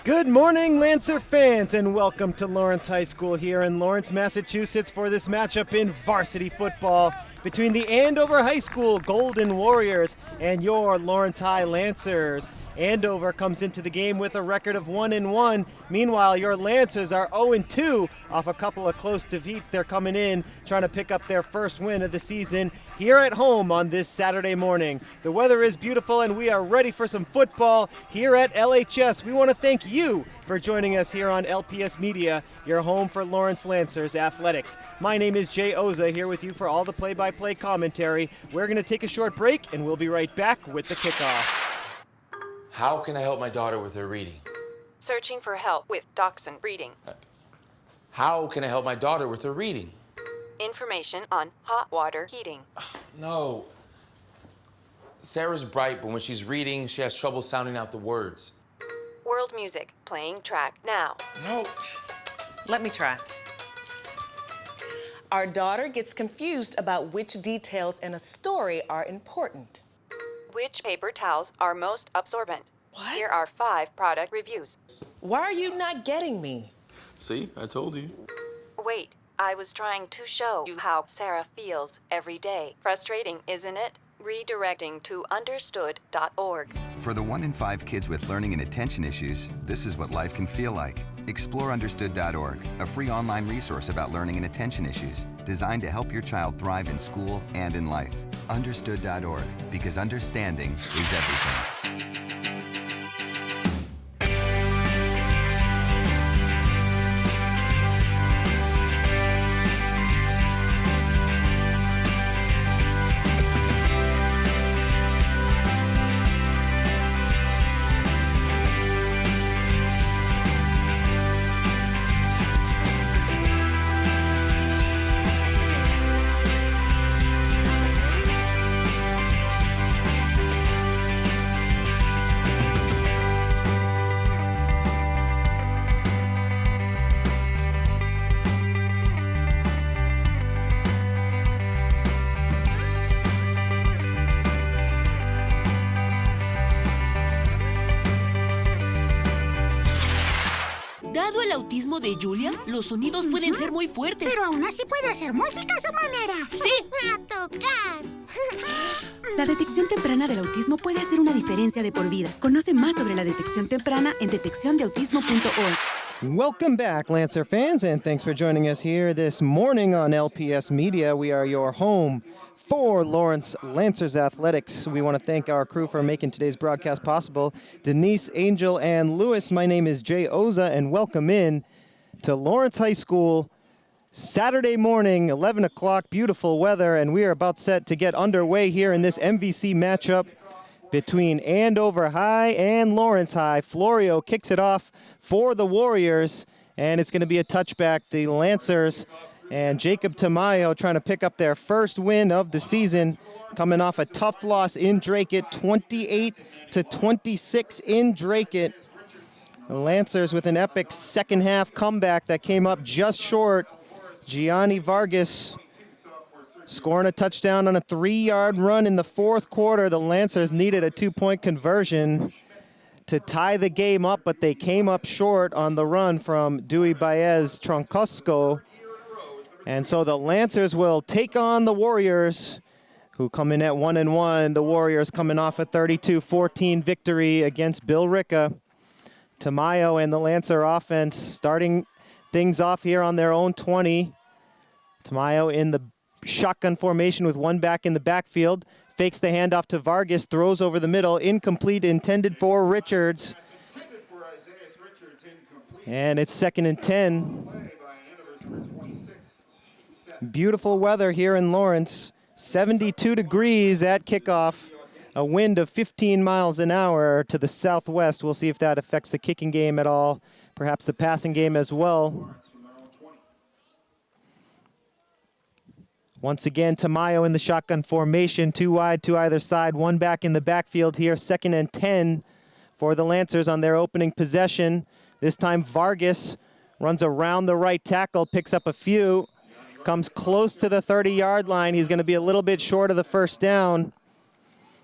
Good morning, Lancer fans, and welcome to Lawrence High School here in Lawrence, Massachusetts for this matchup in varsity football between the Andover High School Golden Warriors and your Lawrence High Lancers. Andover comes into the game with a record of 1-1. Meanwhile, your Lancers are 0-2 off a couple of close defeats. They're coming in trying to pick up their first win of the season here at home on this Saturday morning. The weather is beautiful and we are ready for some football here at LHS. We want to thank you for joining us here on LPS Media, your home for Lawrence Lancers athletics. My name is Jay Oza, here with you for all the play-by-play commentary. We're going to take a short break and we'll be right back with the kickoff. How can I help my daughter with her reading? Searching for help with Dachshund Reading. How can I help my daughter with her reading? Information on hot water heating. No. Sarah's bright, but when she's reading, she has trouble sounding out the words. World music, playing track now. No. Let me try. Our daughter gets confused about which details in a story are important. Which paper towels are most absorbent? What? Here are 5 product reviews. Why are you not getting me? See, I told you. Wait, I was trying to show you how Sarah feels every day. Frustrating, isn't it? Redirecting to understood.org. For the 1 in 5 kids with learning and attention issues, this is what life can feel like. Explore understood.org, a free online resource about learning and attention issues, designed to help your child thrive in school and in life. Understood.org, because understanding is everything. Dado el autismo de Julia, los sonidos pueden ser muy fuertes. Pero aún así puede hacer música a su manera. ¡Sí! ¡A tocar! La detección temprana del autismo puede hacer una diferencia de por vida. Conoce más sobre la detección temprana en detecciondeautismo.org. Welcome back, Lancer fans, and thanks for joining us here this morning on LPS Media. We are your home for Lawrence Lancers Athletics. We want to thank our crew for making today's broadcast possible. Denise, Angel, and Lewis. My name is Jay Oza, and welcome in to Lawrence High School. Saturday morning, 11 o'clock, beautiful weather, and we are about set to get underway here in this MVC matchup between Andover High and Lawrence High. Florio kicks it off for the Warriors, and it's going to be a touchback. The Lancers and Jacob Tamayo trying to pick up their first win of the season, coming off a tough loss in Dracut, 28-26 in Dracut. The Lancers with an epic second half comeback that came up just short. Gianni Vargas scoring a touchdown on a 3-yard run in the fourth quarter. The Lancers needed a 2-point conversion to tie the game up, but they came up short on the run from Dewey Baez Troncosco. And so the Lancers will take on the Warriors, who come in at 1-1. The Warriors coming off a 32-14 victory against Bill Ricca. Tamayo and the Lancer offense starting things off here on their own 20. Tamayo in the shotgun formation with one back in the backfield. Fakes the handoff to Vargas, throws over the middle, incomplete, intended for Richards. And it's 2nd and 10. Beautiful weather here in Lawrence. 72 degrees at kickoff. A wind of 15 miles an hour to the southwest. We'll see if that affects the kicking game at all. Perhaps the passing game as well. Once again, Tamayo in the shotgun formation. 2 wide to either side. One back in the backfield here. 2nd and 10 for the Lancers on their opening possession. This time Vargas runs around the right tackle, picks up a few. Comes close to the 30-yard line. He's going to be a little bit short of the first down.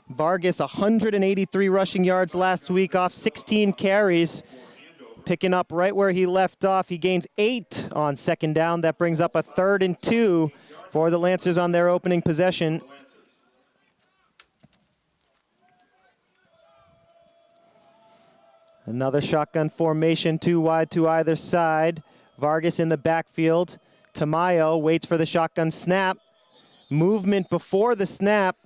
Vargas, 183 rushing yards last week off 16 carries. picking up right where he left off. He gains 8 on second down. That brings up a 3rd and 2 for the Lancers on their opening possession. Another shotgun formation, 2 wide to either side. Vargas in the backfield. Tamayo waits for the shotgun snap. Movement before the snap.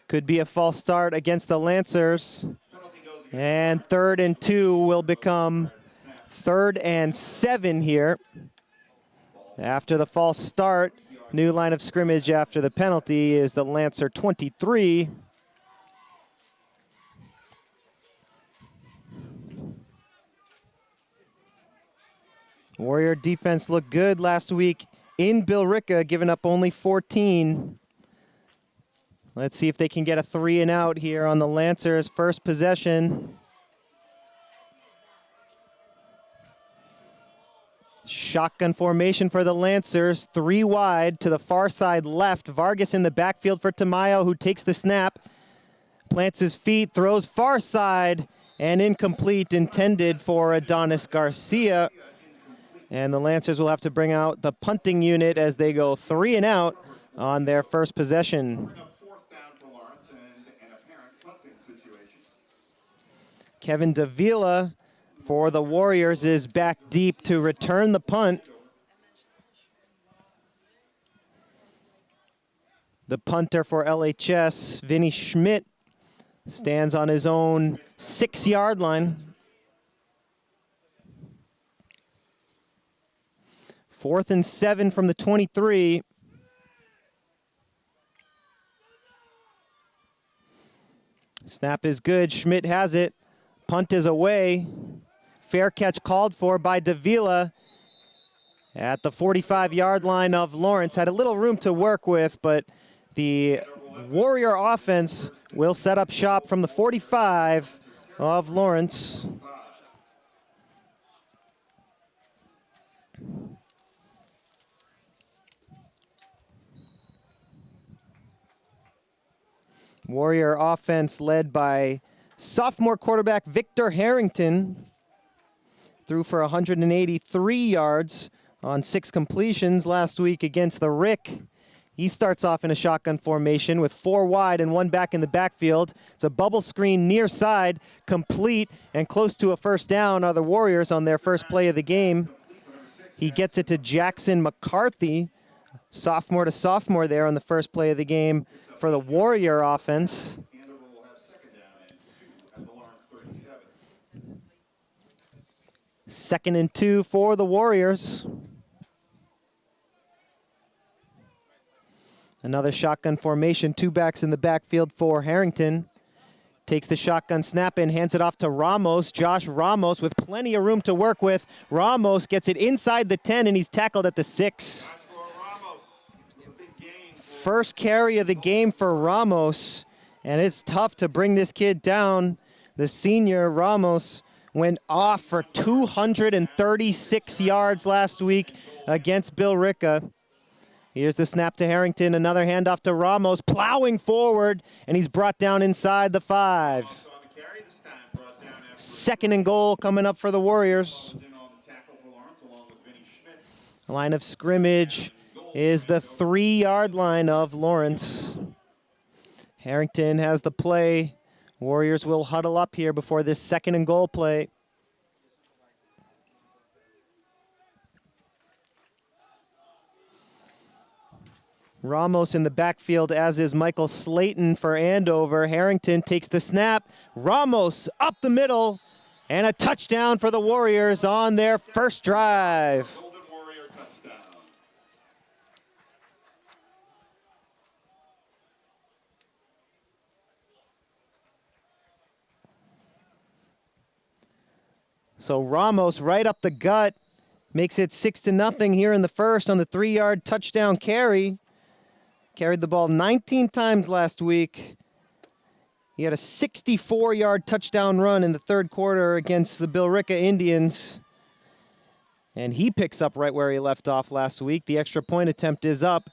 Could be a false start against the Lancers. And 3rd and 2 will become 3rd and 7 here. After the false start, new line of scrimmage after the penalty is the Lancer 23. Warrior defense looked good last week in Billerica, giving up only 14. Let's see if they can get a 3 and out here on the Lancers' first possession. Shotgun formation for the Lancers, 3 wide to the far side left. Vargas in the backfield for Tamayo, who takes the snap, plants his feet, throws far side, and incomplete, intended for Adonis Garcia. And the Lancers will have to bring out the punting unit as they go 3 and out on their first possession. Kevin Davila for the Warriors is back deep to return the punt. The punter for LHS, Vinny Schmidt, stands on his own 6-yard line. 4th and 7 from the 23. Snap is good. Schmidt has it. Punt is away. Fair catch called for by Davila at the 45-yard line of Lawrence. Had a little room to work with, but the Warrior offense will set up shop from the 45 of Lawrence. Warrior offense led by sophomore quarterback Victor Harrington. Threw for 183 yards on 6 completions last week against the Rick. He starts off in a shotgun formation with 4 wide and 1 back in the backfield. It's a bubble screen near side, complete and close to a first down are the Warriors on their first play of the game. He gets it to Jackson McCarthy, sophomore to sophomore there on the first play of the game for the Warrior offense. 2nd and 2 for the Warriors. Another shotgun formation, 2 backs in the backfield for Harrington. Takes the shotgun snap and hands it off to Ramos. Josh Ramos with plenty of room to work with. Ramos gets it inside the 10 and he's tackled at the 6. First carry of the game for Ramos, and it's tough to bring this kid down. The senior Ramos went off for 236 yards last week against Billerica. Here's the snap to Harrington, another handoff to Ramos, plowing forward, and he's brought down inside the 5. 2nd and goal coming up for the Warriors. Line of scrimmage is the 3-yard line of Lawrence. Harrington has the play. Warriors will huddle up here before this 2nd and goal play. Ramos in the backfield, as is Michael Slayton for Andover. Harrington takes the snap. Ramos up the middle, and a touchdown for the Warriors on their first drive. So Ramos right up the gut, makes it 6-0 here in the first on the 3-yard touchdown carry. Carried the ball 19 times last week. He had a 64-yard touchdown run in the 3rd quarter against the Billerica Indians. And he picks up right where he left off last week. The extra point attempt is up,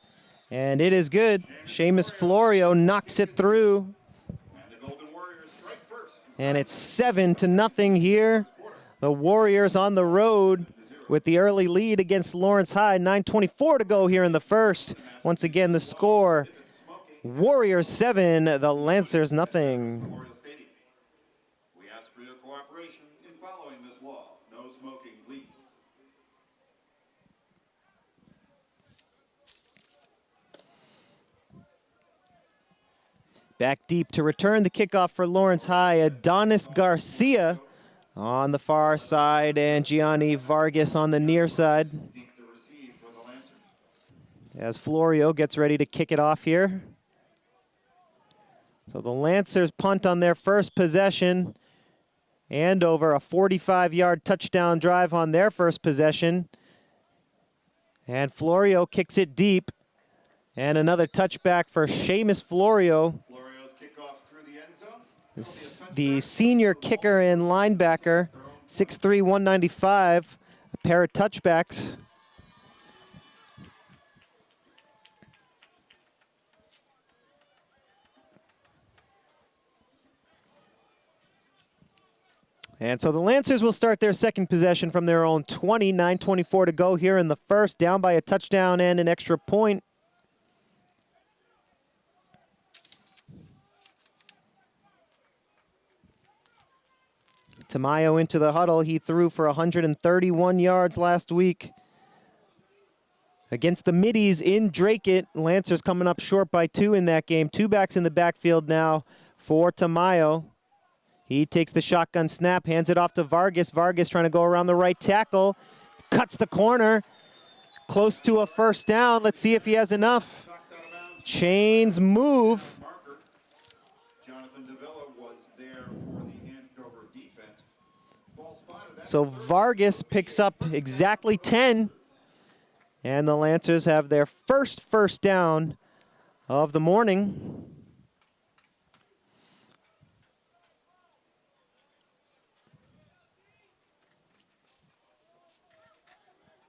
and it is good. Seamus Florio knocks it through. And it's 7-0 here The Warriors on the road with the early lead against Lawrence High. 9:24 to go here in the first. Once again, the score, Warriors 7, the Lancers nothing. We ask for your cooperation in following this law. No smoking, please. Back deep to return the kickoff for Lawrence High, Adonis Garcia on the far side and Gianni Vargas on the near side. As Florio gets ready to kick it off here. So the Lancers punt on their first possession. Andover, a 45-yard touchdown drive on their first possession. And Florio kicks it deep. And another touchback for Seamus Florio. The senior kicker and linebacker, 6'3", 195, a pair of touchbacks. And so the Lancers will start their second possession from their own 20, 9:24 to go here in the first, down by a touchdown and an extra point. Tamayo into the huddle. He threw for 131 yards last week against the Middies in Drake-It. Lancers coming up short by 2 in that game. 2 backs in the backfield now for Tamayo. He takes the shotgun snap, hands it off to Vargas. Vargas trying to go around the right tackle, cuts the corner, close to a first down. Let's see if he has enough. Chains move. So Vargas picks up exactly 10. And the Lancers have their first down of the morning.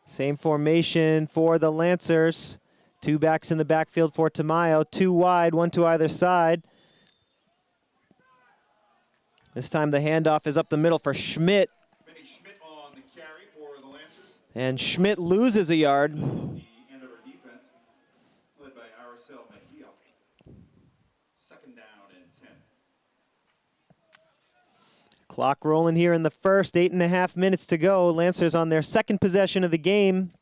Same formation for the Lancers. 2 backs in the backfield for Tamayo. 2 wide, 1 to either side. This time the handoff is up the middle for Schmidt. And Schmidt loses a yard. Clock rolling here in the first, 8.5 minutes to go. Lancers on their second possession of the game.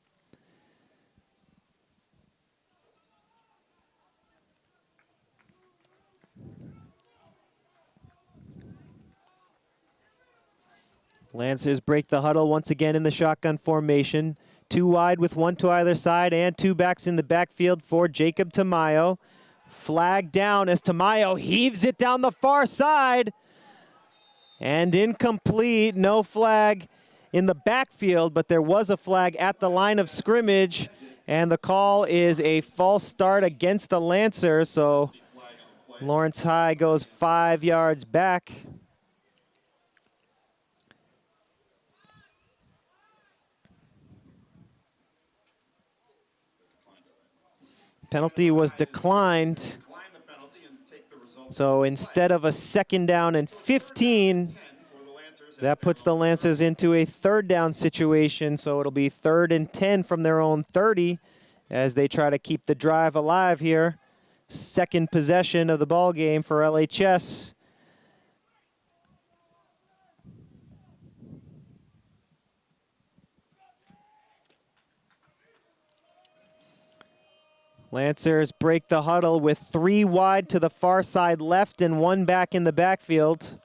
Lancers break the huddle once again in the shotgun formation. 2 wide with 1 to either side and 2 backs in the backfield for Jacob Tamayo. Flag down as Tamayo heaves it down the far side. And incomplete, no flag in the backfield, but there was a flag at the line of scrimmage. And the call is a false start against the Lancers. So Lawrence High goes 5 yards back. Penalty was declined. So instead of a 2nd down and 15, that puts the Lancers into a 3rd down situation. So it'll be 3rd and 10 from their own 30 as they try to keep the drive alive here. Second possession of the ball game for LHS. Lancers break the huddle with 3 wide to the far side left and 1 back in the backfield.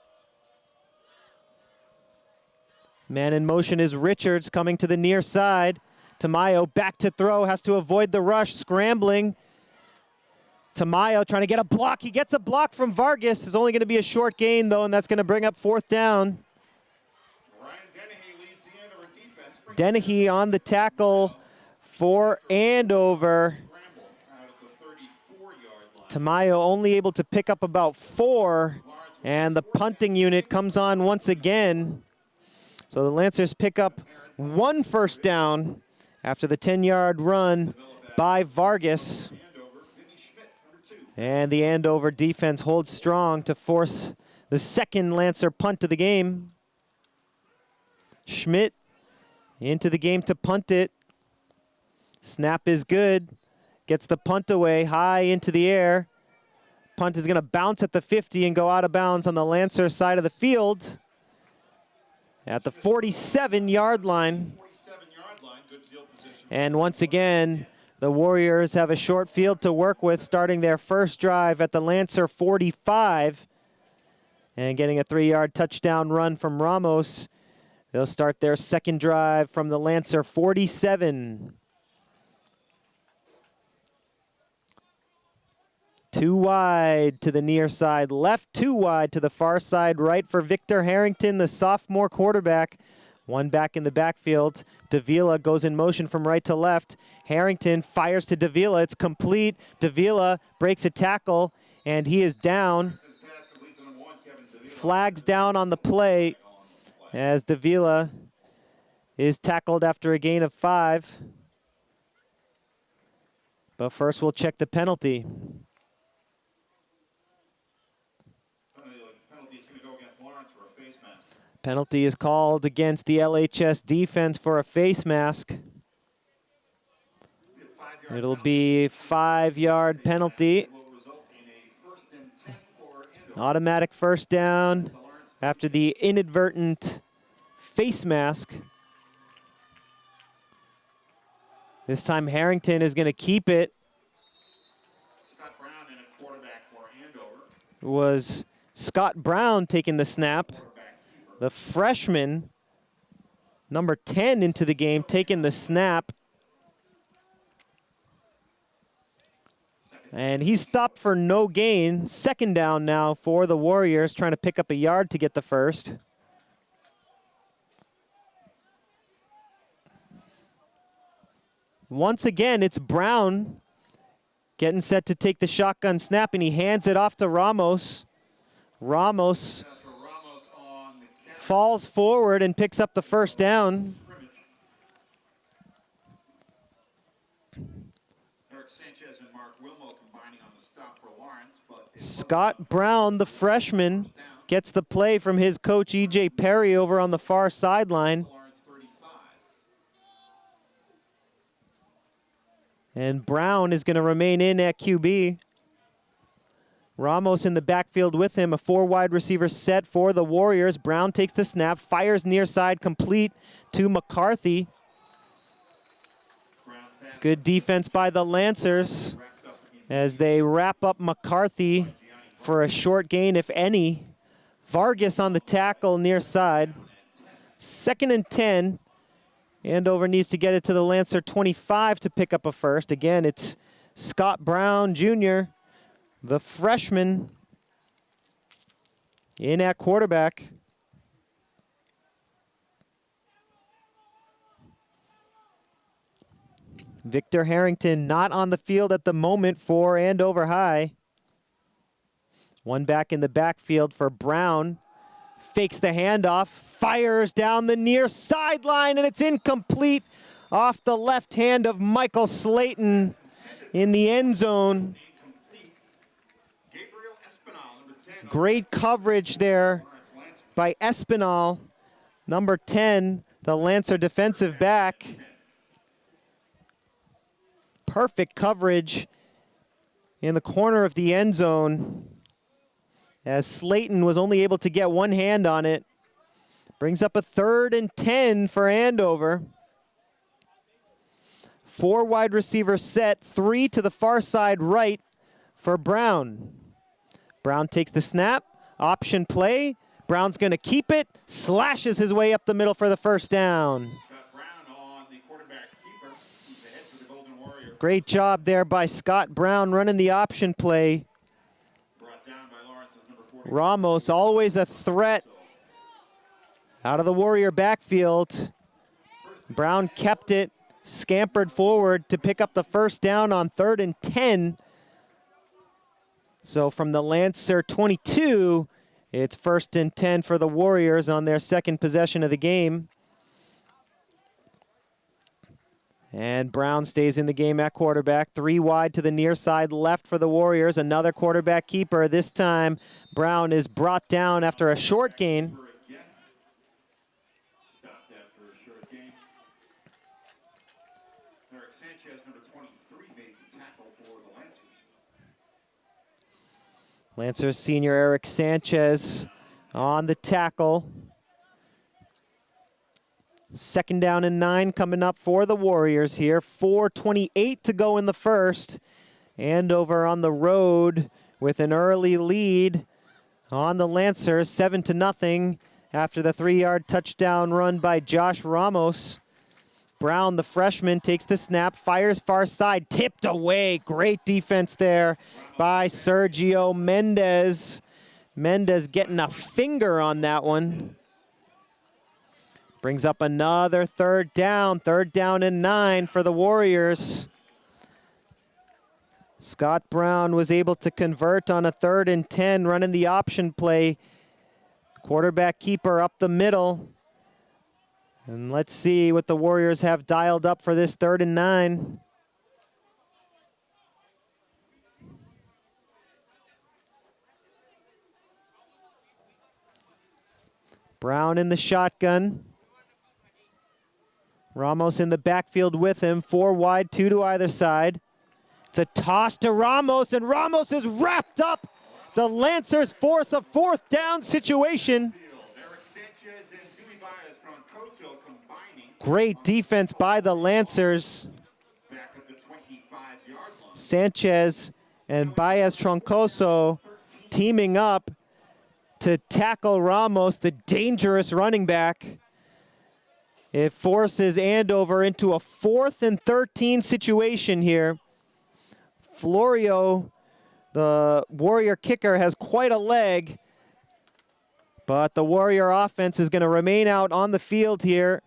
Man in motion is Richards coming to the near side. Tamayo back to throw, has to avoid the rush, scrambling. Tamayo trying to get a block. He gets a block from Vargas. It's only going to be a short gain, though, and that's going to bring up 4th down. Dennehy on the tackle for Andover. Tamayo only able to pick up about 4, and the punting unit comes on once again. So the Lancers pick up 1 first down after the 10-yard run by Vargas. And the Andover defense holds strong to force the 2nd Lancer punt of the game. Schmidt into the game to punt it. Snap is good. Gets the punt away high into the air. Punt is going to bounce at the 50 and go out of bounds on the Lancer side of the field at the 47-yard line. And once again, the Warriors have a short field to work with, starting their first drive at the Lancer 45 and getting a 3-yard touchdown run from Ramos. They'll start their second drive from the Lancer 47. 2 wide to the near side left, 2 wide to the far side right for Victor Harrington, the sophomore quarterback. 1 back in the backfield. Davila goes in motion from right to left. Harrington fires to Davila. It's complete. Davila breaks a tackle, and he is down. Flags down on the play as Davila is tackled after a gain of 5. But first we'll check the penalty. Penalty is called against the LHS defense for a face mask. It'll be 5-yard penalty. Automatic first down after the inadvertent face mask. This time Harrington is going to keep it. It was Scott Brown taking the snap. The freshman, number 10 into the game, taking the snap. And he's stopped for no gain. Second down now for the Warriors, trying to pick up a yard to get the first. Once again, it's Brown getting set to take the shotgun snap, and he hands it off to Ramos. Ramos falls forward and picks up the first down. Scott Brown, the freshman, gets the play from his coach, E.J. Perry, over on the far sideline. And Brown is going to remain in at QB. Ramos in the backfield with him, a 4-wide receiver set for the Warriors. Brown takes the snap, fires near side, complete to McCarthy. Good defense by the Lancers as they wrap up McCarthy for a short gain, if any. Vargas on the tackle near side. 2nd and 10. Andover needs to get it to the Lancer 25 to pick up a first. Again, it's Scott Brown Jr., the freshman, in at quarterback. Victor Harrington not on the field at the moment for Andover High. 1 back in the backfield for Brown. Fakes the handoff, fires down the near sideline, and it's incomplete off the left hand of Michael Slayton in the end zone. Great coverage there by Espinal, number 10, the Lancer defensive back. Perfect coverage in the corner of the end zone as Slayton was only able to get 1 hand on it. Brings up a 3rd and 10 for Andover. 4 wide receiver set, 3 to the far side right for Brown. Brown takes the snap, option play. Brown's going to keep it, slashes his way up the middle for the first down. Great job there by Scott Brown running the option play. Ramos, always a threat out of the Warrior backfield. Brown kept it, scampered forward to pick up the first down on 3rd and 10. So from the Lancer 22, it's 1st and 10 for the Warriors on their second possession of the game. And Brown stays in the game at quarterback. 3 wide to the near side left for the Warriors. Another quarterback keeper. This time, Brown is brought down after a short gain. Lancers senior Eric Sanchez on the tackle. 2nd down and 9 coming up for the Warriors here. 4:28 to go in the first. Andover on the road with an early lead on the Lancers, 7-0 after the 3-yard touchdown run by Josh Ramos. Brown, the freshman, takes the snap, fires far side, tipped away. Great defense there by Sergio Mendez. Mendez getting a finger on that one. Brings up another 3rd down and 9 for the Warriors. Scott Brown was able to convert on a 3rd and 10, running the option play. Quarterback keeper up the middle. And let's see what the Warriors have dialed up for this 3rd and 9. Brown in the shotgun. Ramos in the backfield with him. 4 wide, 2 to either side. It's a toss to Ramos, and Ramos is wrapped up. The Lancers force a 4th down situation. Great defense by the Lancers. Sanchez and Baez Troncoso teaming up to tackle Ramos, the dangerous running back. It forces Andover into a 4th and 13 situation here. Florio, the Warrior kicker, has quite a leg, but the Warrior offense is going to remain out on the field here,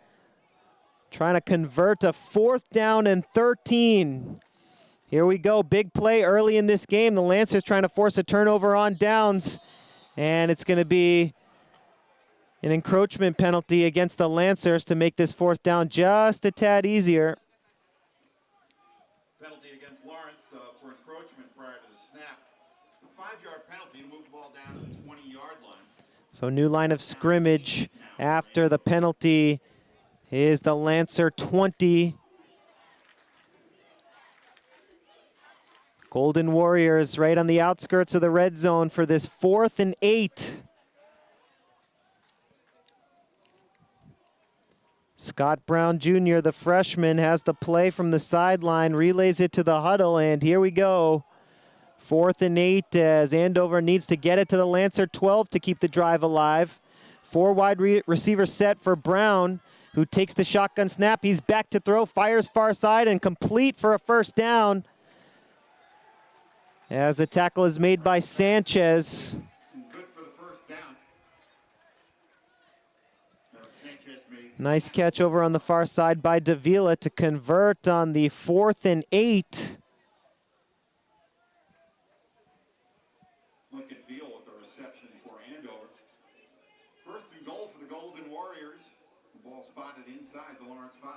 trying to convert a 4th down and 13. Here we go, big play early in this game. The Lancers trying to force a turnover on downs, and it's going to be an encroachment penalty against the Lancers to make this 4th down just a tad easier. Penalty against Lawrence for encroachment prior to the snap. It's a 5-yard penalty to move the ball down to the 20-yard line. So new line of scrimmage after the penalty is the Lancer 20. Golden Warriors right on the outskirts of the red zone for this 4th and 8. Scott Brown Jr., the freshman, has the play from the sideline, relays it to the huddle, and here we go. 4th and 8 as Andover needs to get it to the Lancer 12 to keep the drive alive. 4 wide receiver set for Brown, who takes the shotgun snap. He's back to throw, fires far side, and complete for a 1st down. As the tackle is made by Sanchez. Good for the 1st down. Nice catch over on the far side by Davila to convert on the 4th and 8. Lincoln Beal with the reception for Andover. 1st and goal for the Golden Warriors. The ball spotted inside the Lawrence 5.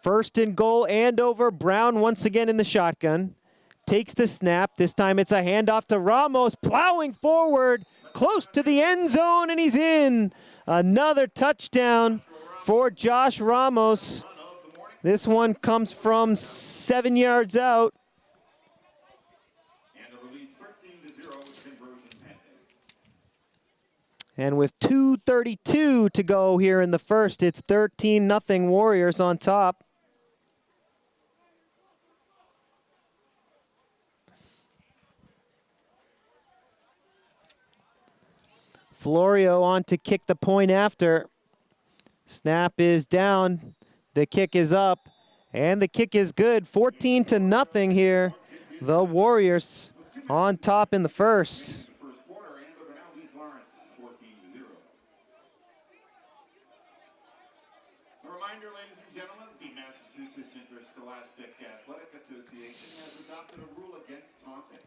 1st and goal, Andover. Brown once again in the shotgun. Takes the snap. This time it's a handoff to Ramos, plowing forward, close to the end zone, and he's in. Another touchdown for Josh Ramos. This one comes from 7 yards out. Andover leads 13-0 with conversion pending. And with 2:32 to go here in the first, it's 13-0 Warriors on top. Florio on to kick the point after. Snap is down. The kick is up. And the kick is good. 14-0 here. The Warriors on top in the first. First quarter, Andover now leads Lawrence 14-0. A reminder, ladies and gentlemen, the Massachusetts Interscholastic Athletic Association has adopted a rule against taunting.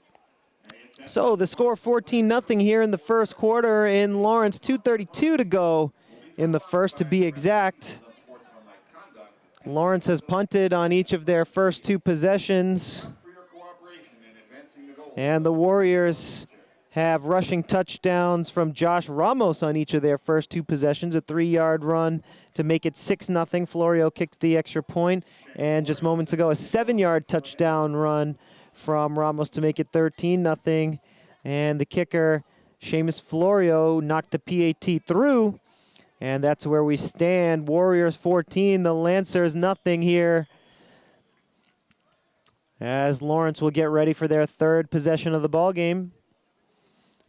So the score 14-0 here in the first quarter in Lawrence. 2:32 to go in the first, to be exact. Lawrence has punted on each of their first 2 possessions. And the Warriors have rushing touchdowns from Josh Ramos on each of their first 2 possessions. A 3-yard run to make it 6-0. Florio kicked the extra point. And just moments ago, a 7-yard touchdown run from Ramos to make it 13-0. And the kicker, Seamus Florio, knocked the PAT through. And that's where we stand. Warriors 14, the Lancers nothing here. As Lawrence will get ready for their third possession of the ball game.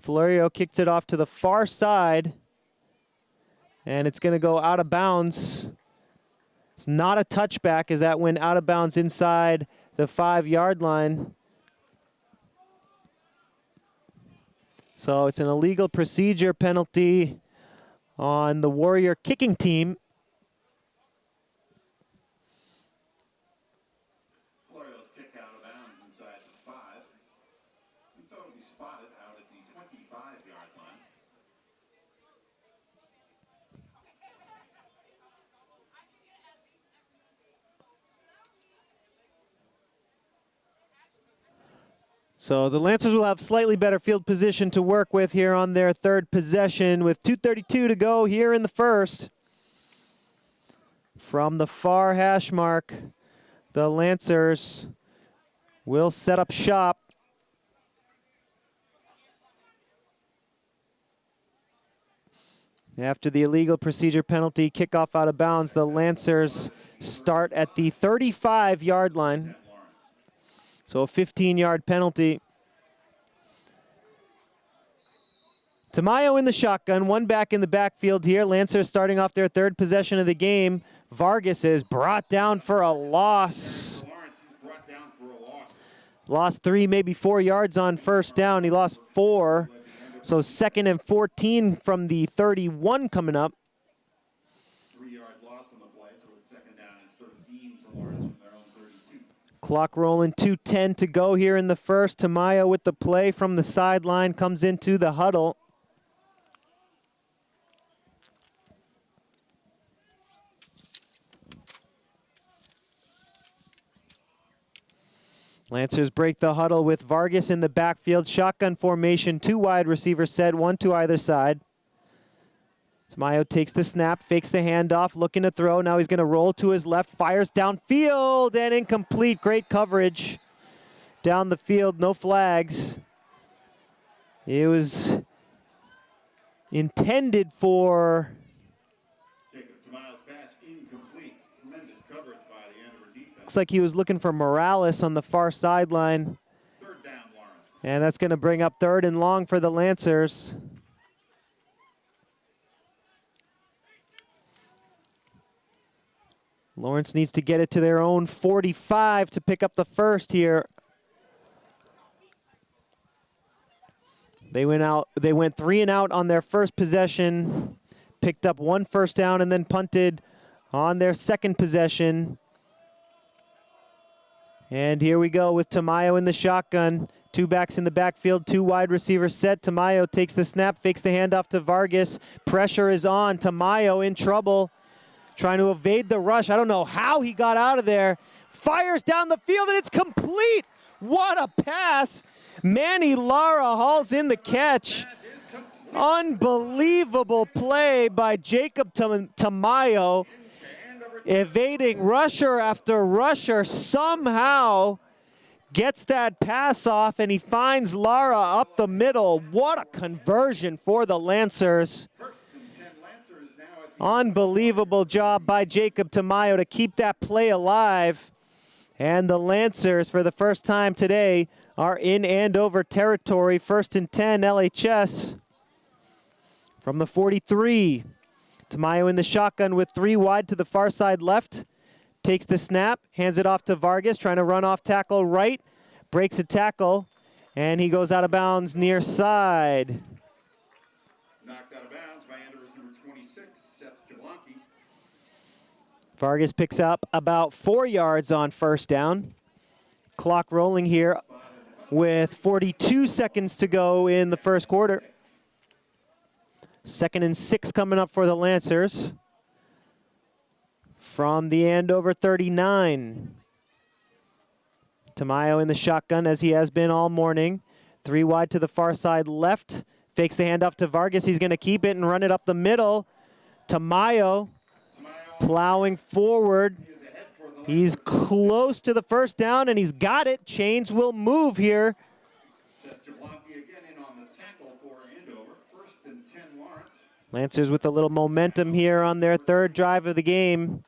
Florio kicks it off to the far side. And it's going to go out of bounds. It's not a touchback as that went out of bounds inside the 5-yard line. So it's an illegal procedure penalty on the Warrior kicking team. Florio's kick out of bounds inside the 5. And so it'll be spotted out at the 25-yard line. So the Lancers will have slightly better field position to work with here on their third possession with 2:32 to go here in the first. From the far hash mark, the Lancers will set up shop. After the illegal procedure penalty, kickoff out of bounds, the Lancers start at the 35-yard line. So a 15-yard penalty. Tamayo in the shotgun, one back in the backfield here. Lancers starting off their third possession of the game. Vargas is brought down for a loss. Lost 3, maybe 4 yards on first down. He lost 4. So 2nd and 14 from the 31 coming up. 3-yard loss on the play, so it's 2nd down and 13 for Lawrence from their own 32. Clock rolling, 2:10 to go here in the first. Tamayo with the play from the sideline comes into the huddle. Lancers break the huddle with Vargas in the backfield. Shotgun formation, 2 wide receivers set, 1 to either side. Tamayo takes the snap, fakes the handoff, looking to throw. Now he's going to roll to his left, fires downfield, and incomplete. Great coverage down the field, no flags. It was intended for... Looks like he was looking for Morales on the far sideline. 3rd down, Lawrence. And that's going to bring up 3rd and long for the Lancers. Lawrence needs to get it to their own 45 to pick up the first here. They went 3 and out on their first possession, picked up 1 first down and then punted on their second possession. And here we go with Tamayo in the shotgun. 2 backs in the backfield, 2 wide receivers set. Tamayo takes the snap, fakes the handoff to Vargas. Pressure is on. Tamayo in trouble, trying to evade the rush. I don't know how he got out of there. Fires down the field, and it's complete. What a pass. Manny Lara hauls in the catch. Unbelievable play by Jacob Tamayo. Evading rusher after rusher, somehow gets that pass off, and he finds Lara up the middle. What a conversion for the Lancers. Unbelievable job by Jacob Tamayo to keep that play alive. And the Lancers, for the first time today, are in Andover territory. 1st and 10, LHS from the 43. Tamayo in the shotgun with 3 wide to the far side left. Takes the snap, hands it off to Vargas, trying to run off tackle right. Breaks a tackle, and he goes out of bounds near side. Knocked out of bounds by Andover's number 26, Seth Jablonski. Vargas picks up about 4 yards on first down. Clock rolling here with 42 seconds to go in the first quarter. 2nd and 6 coming up for the Lancers. From the Andover 39. Tamayo in the shotgun as he has been all morning. 3 wide to the far side left. Fakes the handoff to Vargas. He's going to keep it and run it up the middle. Tamayo plowing forward. He's close to the first down, and he's got it. Chains will move here. Jablonski again in on the tackle for Andover. 1st and 10 Lawrence. Lancers with a little momentum here on their third drive of the game.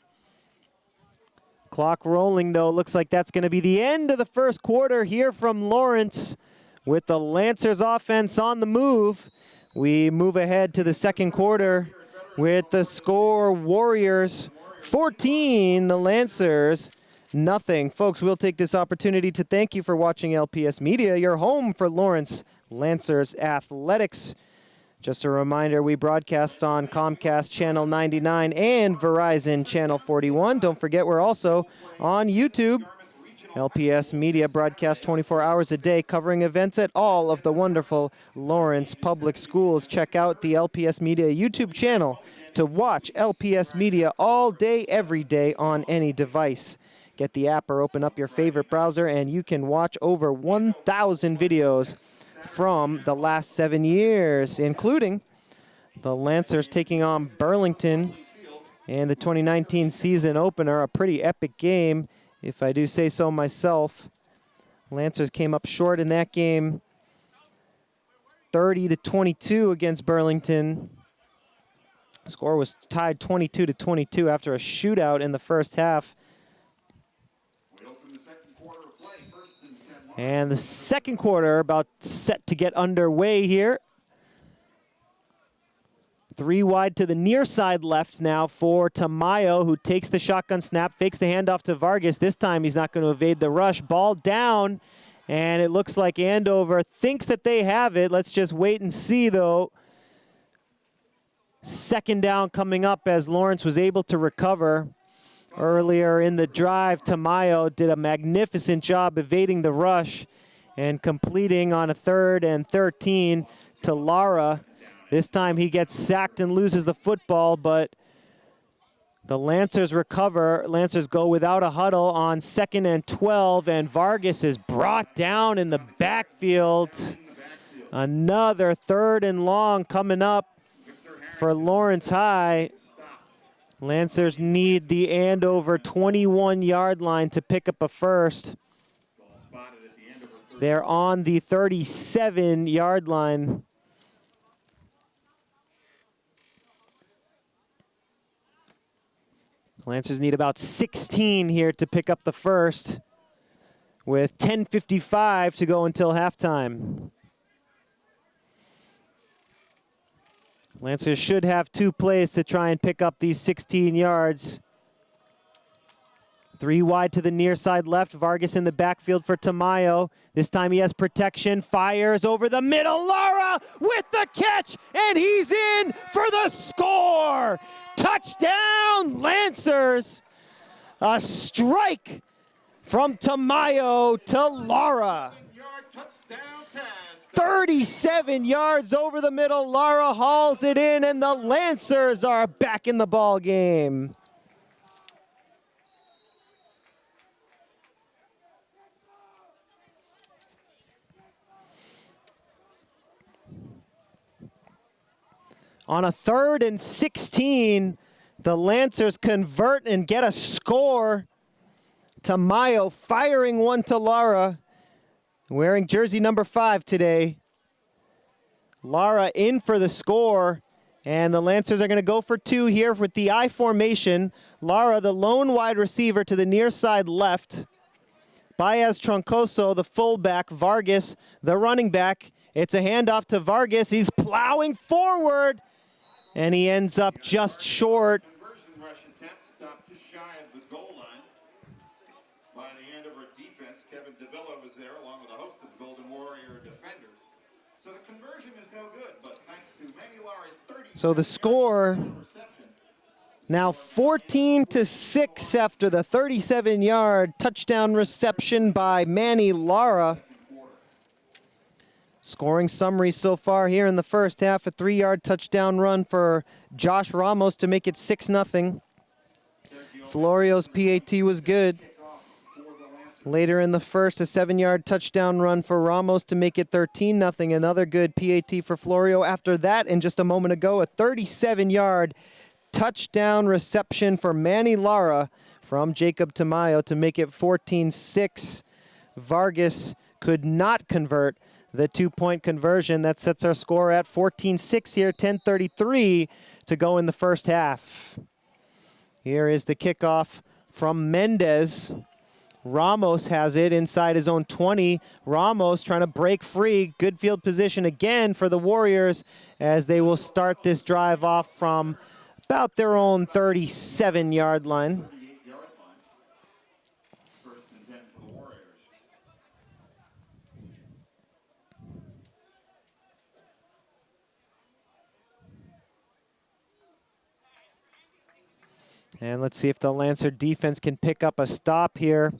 Clock rolling, though. Looks like that's going to be the end of the first quarter here from Lawrence with the Lancers offense on the move. We move ahead to the second quarter with the score Warriors 14, the Lancers nothing. Folks, we'll take this opportunity to thank you for watching LPS Media, your home for Lawrence Lancers athletics. Just a reminder, we broadcast on Comcast Channel 99 and Verizon Channel 41. Don't forget, we're also on YouTube. LPS Media broadcasts 24 hours a day, covering events at all of the wonderful Lawrence Public Schools. Check out the LPS Media YouTube channel to watch LPS Media all day, every day on any device. Get the app or open up your favorite browser, and you can watch over 1,000 videos from the last 7 years, including the Lancers taking on Burlington in the 2019 season opener, a pretty epic game, if I do say so myself. Lancers came up short in that game, 30-22 against Burlington. Score was tied 22-22 after a shootout in the first half. And the second quarter about set to get underway here. 3 wide to the near side left now for Tamayo, who takes the shotgun snap, fakes the handoff to Vargas. This time he's not going to evade the rush. Ball down, and it looks like Andover thinks that they have it. Let's just wait and see, though. Second down coming up as Lawrence was able to recover. Earlier in the drive, Tamayo did a magnificent job evading the rush and completing on a 3rd and 13 to Lara. This time he gets sacked and loses the football, but the Lancers recover. Lancers go without a huddle on 2nd and 12, and Vargas is brought down in the backfield. Another 3rd and long coming up for Lawrence High. Lancers need the Andover 21-yard line to pick up a first. They're on the 37-yard line. Lancers need about 16 here to pick up the first, with 10:55 to go until halftime. Lancers should have 2 plays to try and pick up these 16 yards. 3 wide to the near side left. Vargas in the backfield for Tamayo. This time he has protection. Fires over the middle. Lara with the catch, and he's in for the score. Touchdown, Lancers. A strike from Tamayo to Lara. 37 yards over the middle. Lara hauls it in, and the Lancers are back in the ball game. On a 3rd and 16, the Lancers convert and get a score. Tamayo firing one to Lara, wearing jersey number 5 today. Lara in for the score, and the Lancers are going to go for 2 here with the I formation. Lara, the lone wide receiver to the near side left. Baez Troncoso, the fullback. Vargas, the running back. It's a handoff to Vargas. He's plowing forward, and he ends up just short. Conversion rush attempt stopped just shy of the goal line by the Andover defense. Kevin Davila was there along with a host of Golden Warrior defenders. So the conversion is no good, but thanks to Manny Lara's 30. So the score now 14-6 after the 37-yard touchdown reception by Manny Lara. Scoring summary so far here in the first half, a 3-yard touchdown run for Josh Ramos to make it 6-0. Florio's PAT was good. Later in the first, a 7-yard touchdown run for Ramos to make it 13-0. Another good PAT for Florio. After that, and just a moment ago, a 37-yard touchdown reception for Manny Lara from Jacob Tamayo to make it 14-6. Vargas could not convert the two-point conversion. That sets our score at 14-6 here, 10:33 to go in the first half. Here is the kickoff from Mendez. Ramos has it inside his own 20. Ramos trying to break free. Good field position again for the Warriors as they will start this drive off from about their own 37-yard line. First and 10 for the Warriors. And let's see if the Lancer defense can pick up a stop here.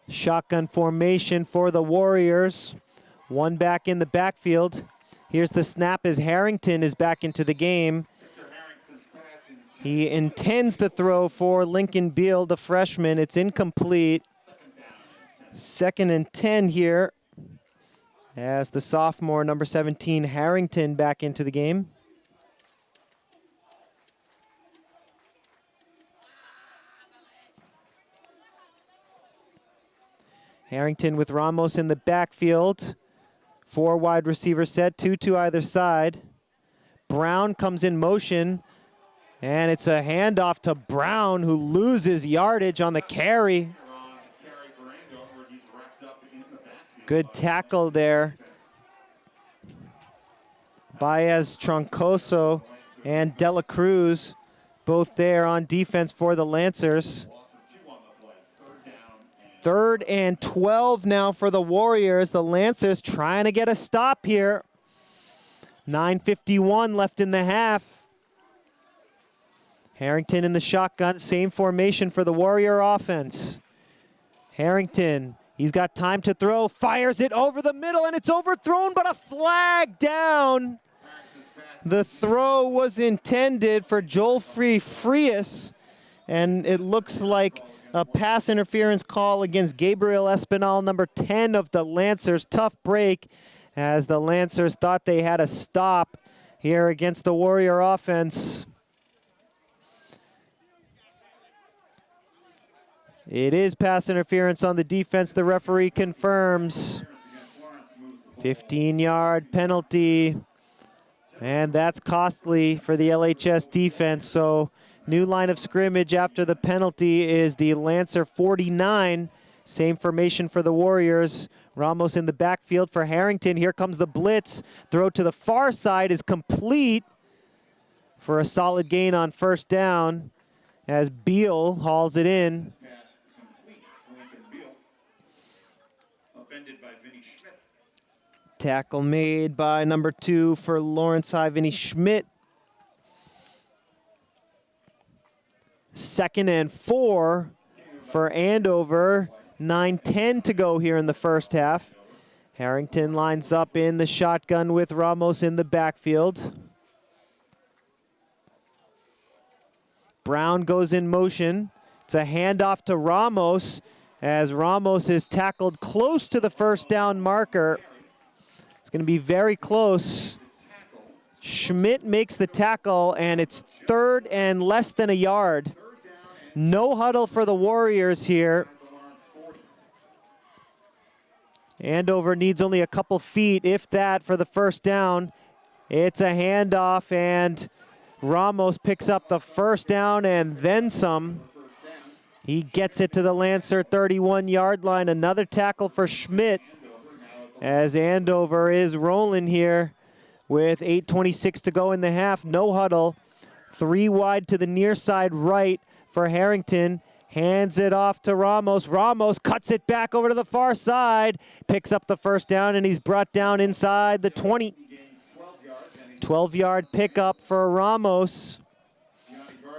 Shotgun formation for the Warriors. One back in the backfield. Here's the snap as Harrington is back into the game. He intends to throw for Lincoln Beal, the freshman. It's incomplete. 2nd and 10 here as the sophomore, number 17, Harrington, back into the game. Harrington with Ramos in the backfield. 4 wide receiver set, 2 to either side. Brown comes in motion, and it's a handoff to Brown, who loses yardage on the carry. Good tackle there. Baez, Troncoso, and Dela Cruz both there on defense for the Lancers. 3rd and 12 now for the Warriors. The Lancers trying to get a stop here. 9:51 left in the half. Harrington in the shotgun, same formation for the Warrior offense. Harrington, he's got time to throw, fires it over the middle, and it's overthrown, but a flag down. The throw was intended for Joelfrey Frias, and it looks like a pass interference call against Gabriel Espinal, number 10 of the Lancers. Tough break as the Lancers thought they had a stop here against the Warrior offense. It is pass interference on the defense. The referee confirms. 15-yard penalty. And that's costly for the LHS defense. So new line of scrimmage after the penalty is the Lancer 49. Same formation for the Warriors. Ramos in the backfield for Harrington. Here comes the blitz. Throw to the far side is complete for a solid gain on first down as Beal hauls it in. Tackle made by number 2 for Lawrence High, Vinny Schmidt. 2nd and 4 for Andover. 9:10 to go here in the first half. Harrington lines up in the shotgun with Ramos in the backfield. Brown goes in motion. It's a handoff to Ramos as Ramos is tackled close to the first down marker. It's going to be very close. Schmidt makes the tackle, and it's 3rd and less than a yard. No huddle for the Warriors here. Andover needs only a couple feet, if that, for the first down. It's a handoff, and Ramos picks up the first down and then some. He gets it to the Lancer 31-yard line. Another tackle for Schmidt as Andover is rolling here with 8:26 to go in the half. No huddle. 3 wide to the near side right for Harrington. Hands it off to Ramos. Ramos cuts it back over to the far side. Picks up the first down, and he's brought down inside the 20. 12-yard pickup for Ramos.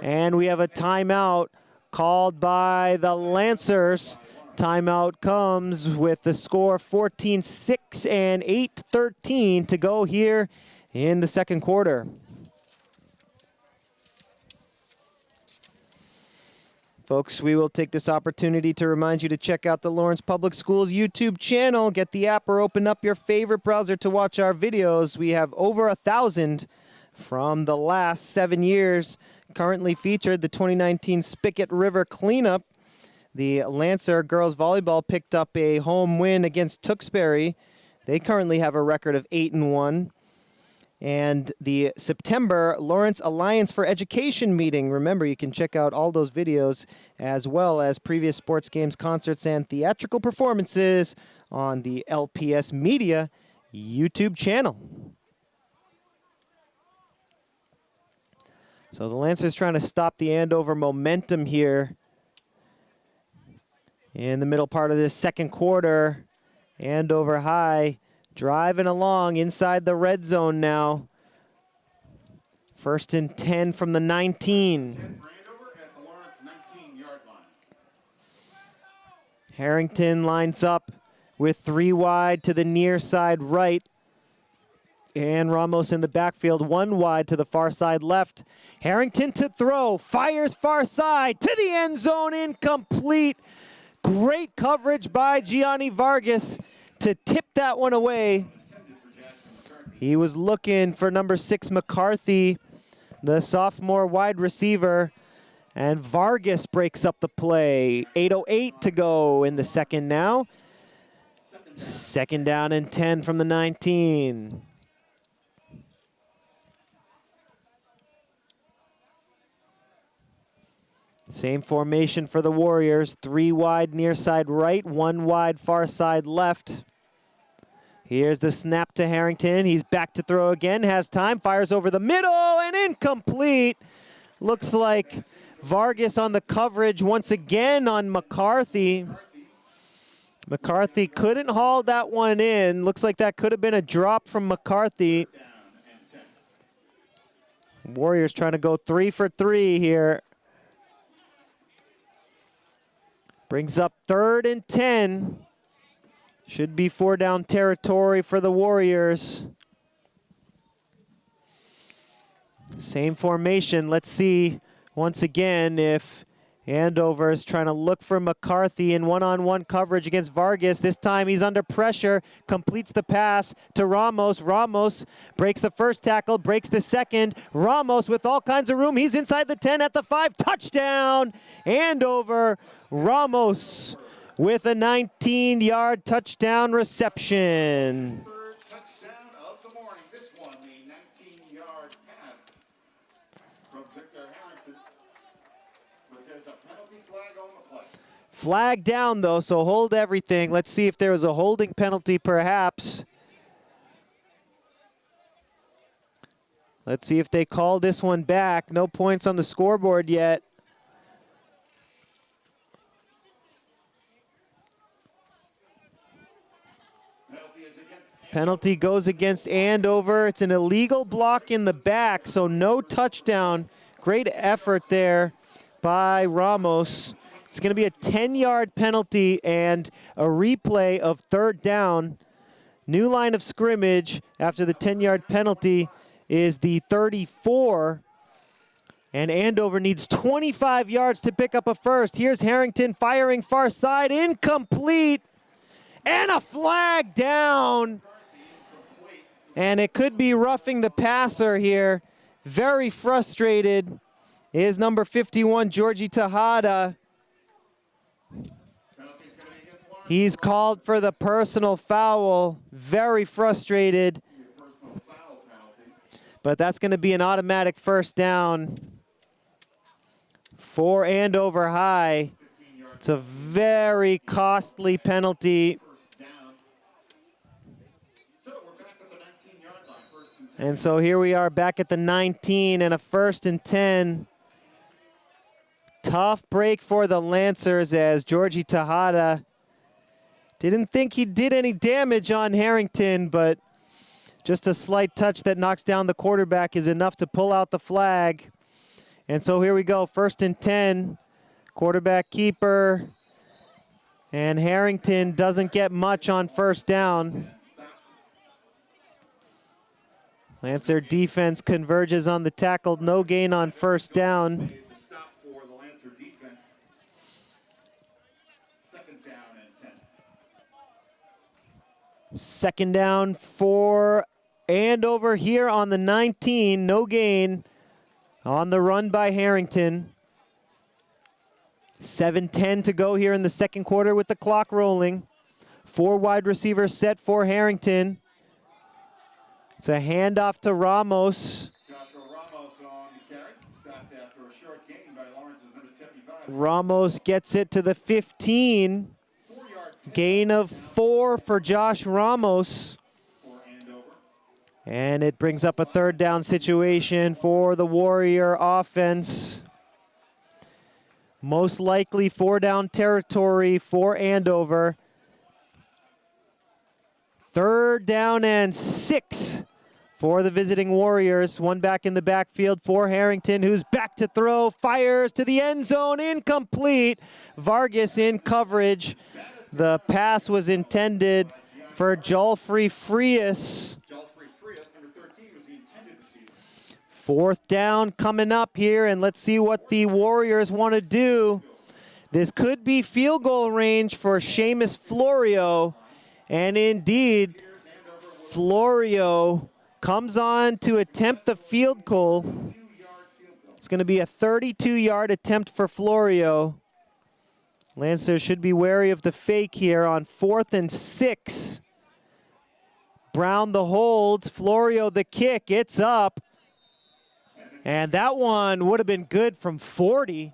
And we have a timeout called by the Lancers. Timeout comes with the score 14-6 and 8:13 to go here in the second quarter. Folks, we will take this opportunity to remind you to check out the Lawrence Public Schools YouTube channel. Get the app or open up your favorite browser to watch our videos. We have over 1,000 from the last 7 years. Currently featured the 2019 Spigot River Cleanup. The Lancer girls volleyball picked up a home win against Tewksbury. They currently have a record of 8-1. And the September Lawrence Alliance for Education meeting. Remember, you can check out all those videos as well as previous sports games, concerts, and theatrical performances on the LPS Media YouTube channel. So the Lancers trying to stop the Andover momentum here in the middle part of this second quarter. Andover High driving along inside the red zone now. 1st and 10 from the 19. 10 for Andover at the Lawrence 19-yard line. Harrington lines up with 3 wide to the near side right. And Ramos in the backfield, 1 wide to the far side left. Harrington to throw, fires far side to the end zone, incomplete. Great coverage by Gianni Vargas to tip that one away. He was looking for number 6 McCarthy, the sophomore wide receiver, and Vargas breaks up the play. 8:08 to go in the second now. 2nd down and 10 from the 19. Same formation for the Warriors. 3 wide near side right, 1 wide far side left. Here's the snap to Harrington. He's back to throw again, has time, fires over the middle, and incomplete. Looks like Vargas on the coverage once again on McCarthy. McCarthy couldn't haul that one in. Looks like that could have been a drop from McCarthy. Warriors trying to go 3 for 3 here. Brings up 3rd and 10. Should be 4-down territory for the Warriors. Same formation. Let's see once again if Andover is trying to look for McCarthy in one-on-one coverage against Vargas. This time he's under pressure, completes the pass to Ramos. Ramos breaks the first tackle, breaks the second. Ramos with all kinds of room. He's inside the 10 at the 5. Touchdown, Andover. Ramos with a 19-yard touchdown reception. Third touchdown of the morning. This one, the 19-yard pass from Victor Harrington. But there's a penalty flag on the play. Flag down, though, so hold everything. Let's see if there was a holding penalty, perhaps. Let's see if they call this one back. No points on the scoreboard yet. Penalty goes against Andover. It's an illegal block in the back, so no touchdown. Great effort there by Ramos. It's going to be a 10-yard penalty and a replay of 3rd down. New line of scrimmage after the 10-yard penalty is the 34. And Andover needs 25 yards to pick up a first. Here's Harrington firing far side, incomplete. And a flag down. And it could be roughing the passer here. Very frustrated is number 51, Georgie Tejada. He's called for the personal foul. Very frustrated. But that's going to be an automatic 1st down for Andover High. It's a very costly penalty. And so here we are back at the 19 and a 1st and 10. Tough break for the Lancers as Georgie Tejada didn't think he did any damage on Harrington, but just a slight touch that knocks down the quarterback is enough to pull out the flag. And so here we go, 1st and 10. Quarterback keeper. And Harrington doesn't get much on 1st down. Lancer defense converges on the tackle. No gain on 1st down. The stop for the Lancer defense. second down and 10. Second down for Andover here on the 19. No gain on the run by Harrington. 7:10 to go here in the second quarter with the clock rolling. 4 wide receivers set for Harrington. It's a handoff to Ramos. Joshua Ramos on the carry. Stopped after a short gain by Lawrence's number 75. Ramos gets it to the 15. 4-yard Gain of 4 for Josh Ramos. for Andover. And it brings up a third down situation for the Warrior offense. Most likely 4-down territory for Andover. Third down and 6 for the visiting Warriors. One back in the backfield for Harrington, who's back to throw, fires to the end zone, incomplete. Vargas in coverage. The pass was intended for Jalfrey Frias. Jalfrey Frias, number 13, was the intended receiver. 4th down coming up here, and let's see what the Warriors want to do. This could be field goal range for Seamus Florio, and indeed, Florio comes on to attempt the field goal. It's going to be a 32-yard attempt for Florio. Lancers should be wary of the fake here on 4th and 6. Brown the hold, Florio the kick, it's up. And that one would have been good from 40.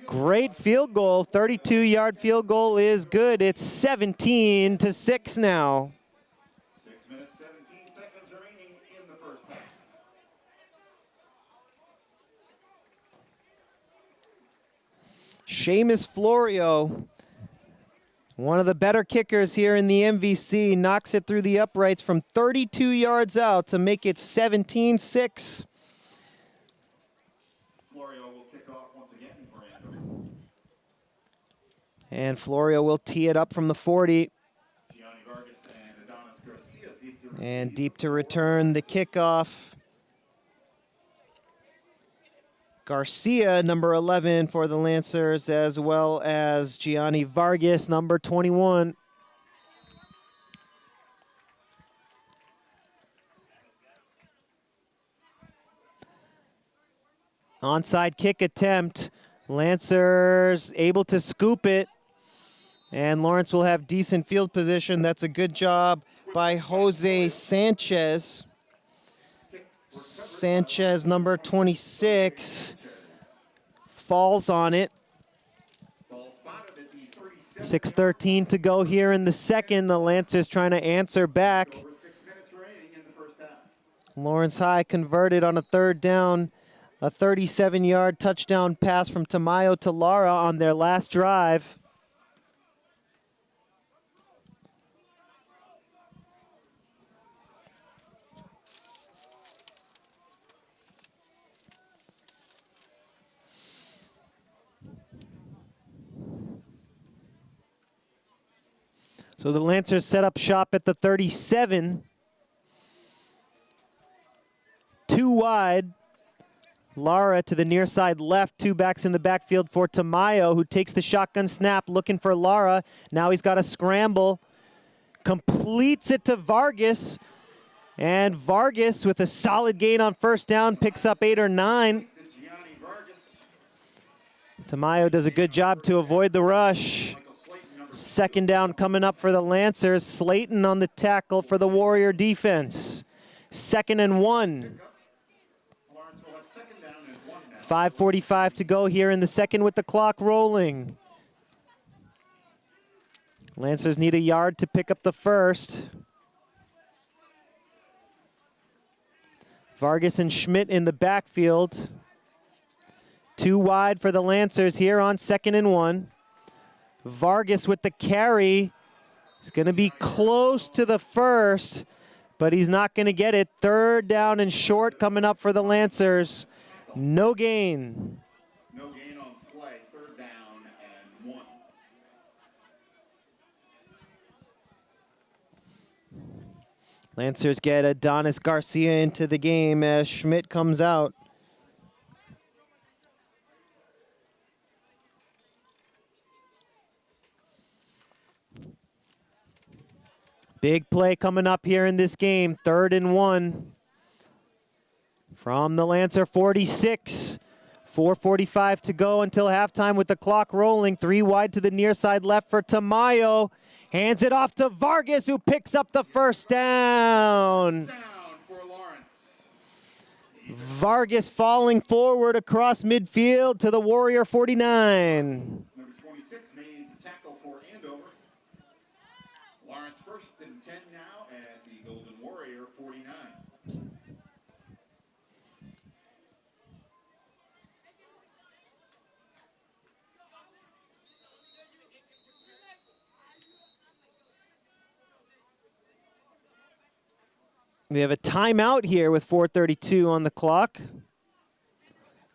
Great field goal, 32-yard field goal is good. It's 17-6 now. 6 minutes, 17 seconds remaining in the first half. Seamus Florio, one of the better kickers here in the MVC, knocks it through the uprights from 32 yards out to make it 17-6. Florio will kick off once again for Andover. And Florio will tee it up from the 40. Gianni Vargas and Adonis Garcia deep to And deep to return the kickoff. Garcia, number 11 for the Lancers, as well as Gianni Vargas, number 21. Onside kick attempt. Lancers able to scoop it. And Lawrence will have decent field position. That's a good job by Jose Sanchez. Sanchez, number 26, falls on it. 6:13 to go here in the second. The Lancers trying to answer back. over 6 minutes remaining in the first half. Lawrence High converted on a 3rd down. A 37-yard touchdown pass from Tamayo to Lara on their last drive. So the Lancers set up shop at the 37. 2 wide. Lara to the near side left. 2 backs in the backfield for Tamayo, who takes the shotgun snap, looking for Lara. Now he's got a scramble. Completes it to Vargas. And Vargas, with a solid gain on 1st down, picks up 8 or 9. To Gianni Vargas. Tamayo does a good job to avoid the rush. Michael Slayton, number 2nd down coming up for the Lancers. Slayton on the tackle for the Warrior defense. 2nd and 1. Lawrence will have second down and 1 now. 5:45 to go here in the second with the clock rolling. Lancers need a yard to pick up the first. Vargas and Schmidt in the backfield. 2 wide for the Lancers here on 2nd and 1. Vargas with the carry. He's going to be close to the first, but he's not going to get it. 3rd down and short coming up for the Lancers. No gain. No gain on play. 3rd down and 1. Lancers get Adonis Garcia into the game as Schmidt comes out. Big play coming up here in this game. 3rd and 1 from the Lancer 46. 4:45 to go until halftime with the clock rolling. 3 wide to the near side left for Tamayo. Hands it off to Vargas, who picks up the first down. Vargas falling forward across midfield to the Warrior 49. Number 26 made the tackle for Andover. Lawrence 1st and 10 now at the Golden Warrior 49. We have a timeout here with 4:32 on the clock.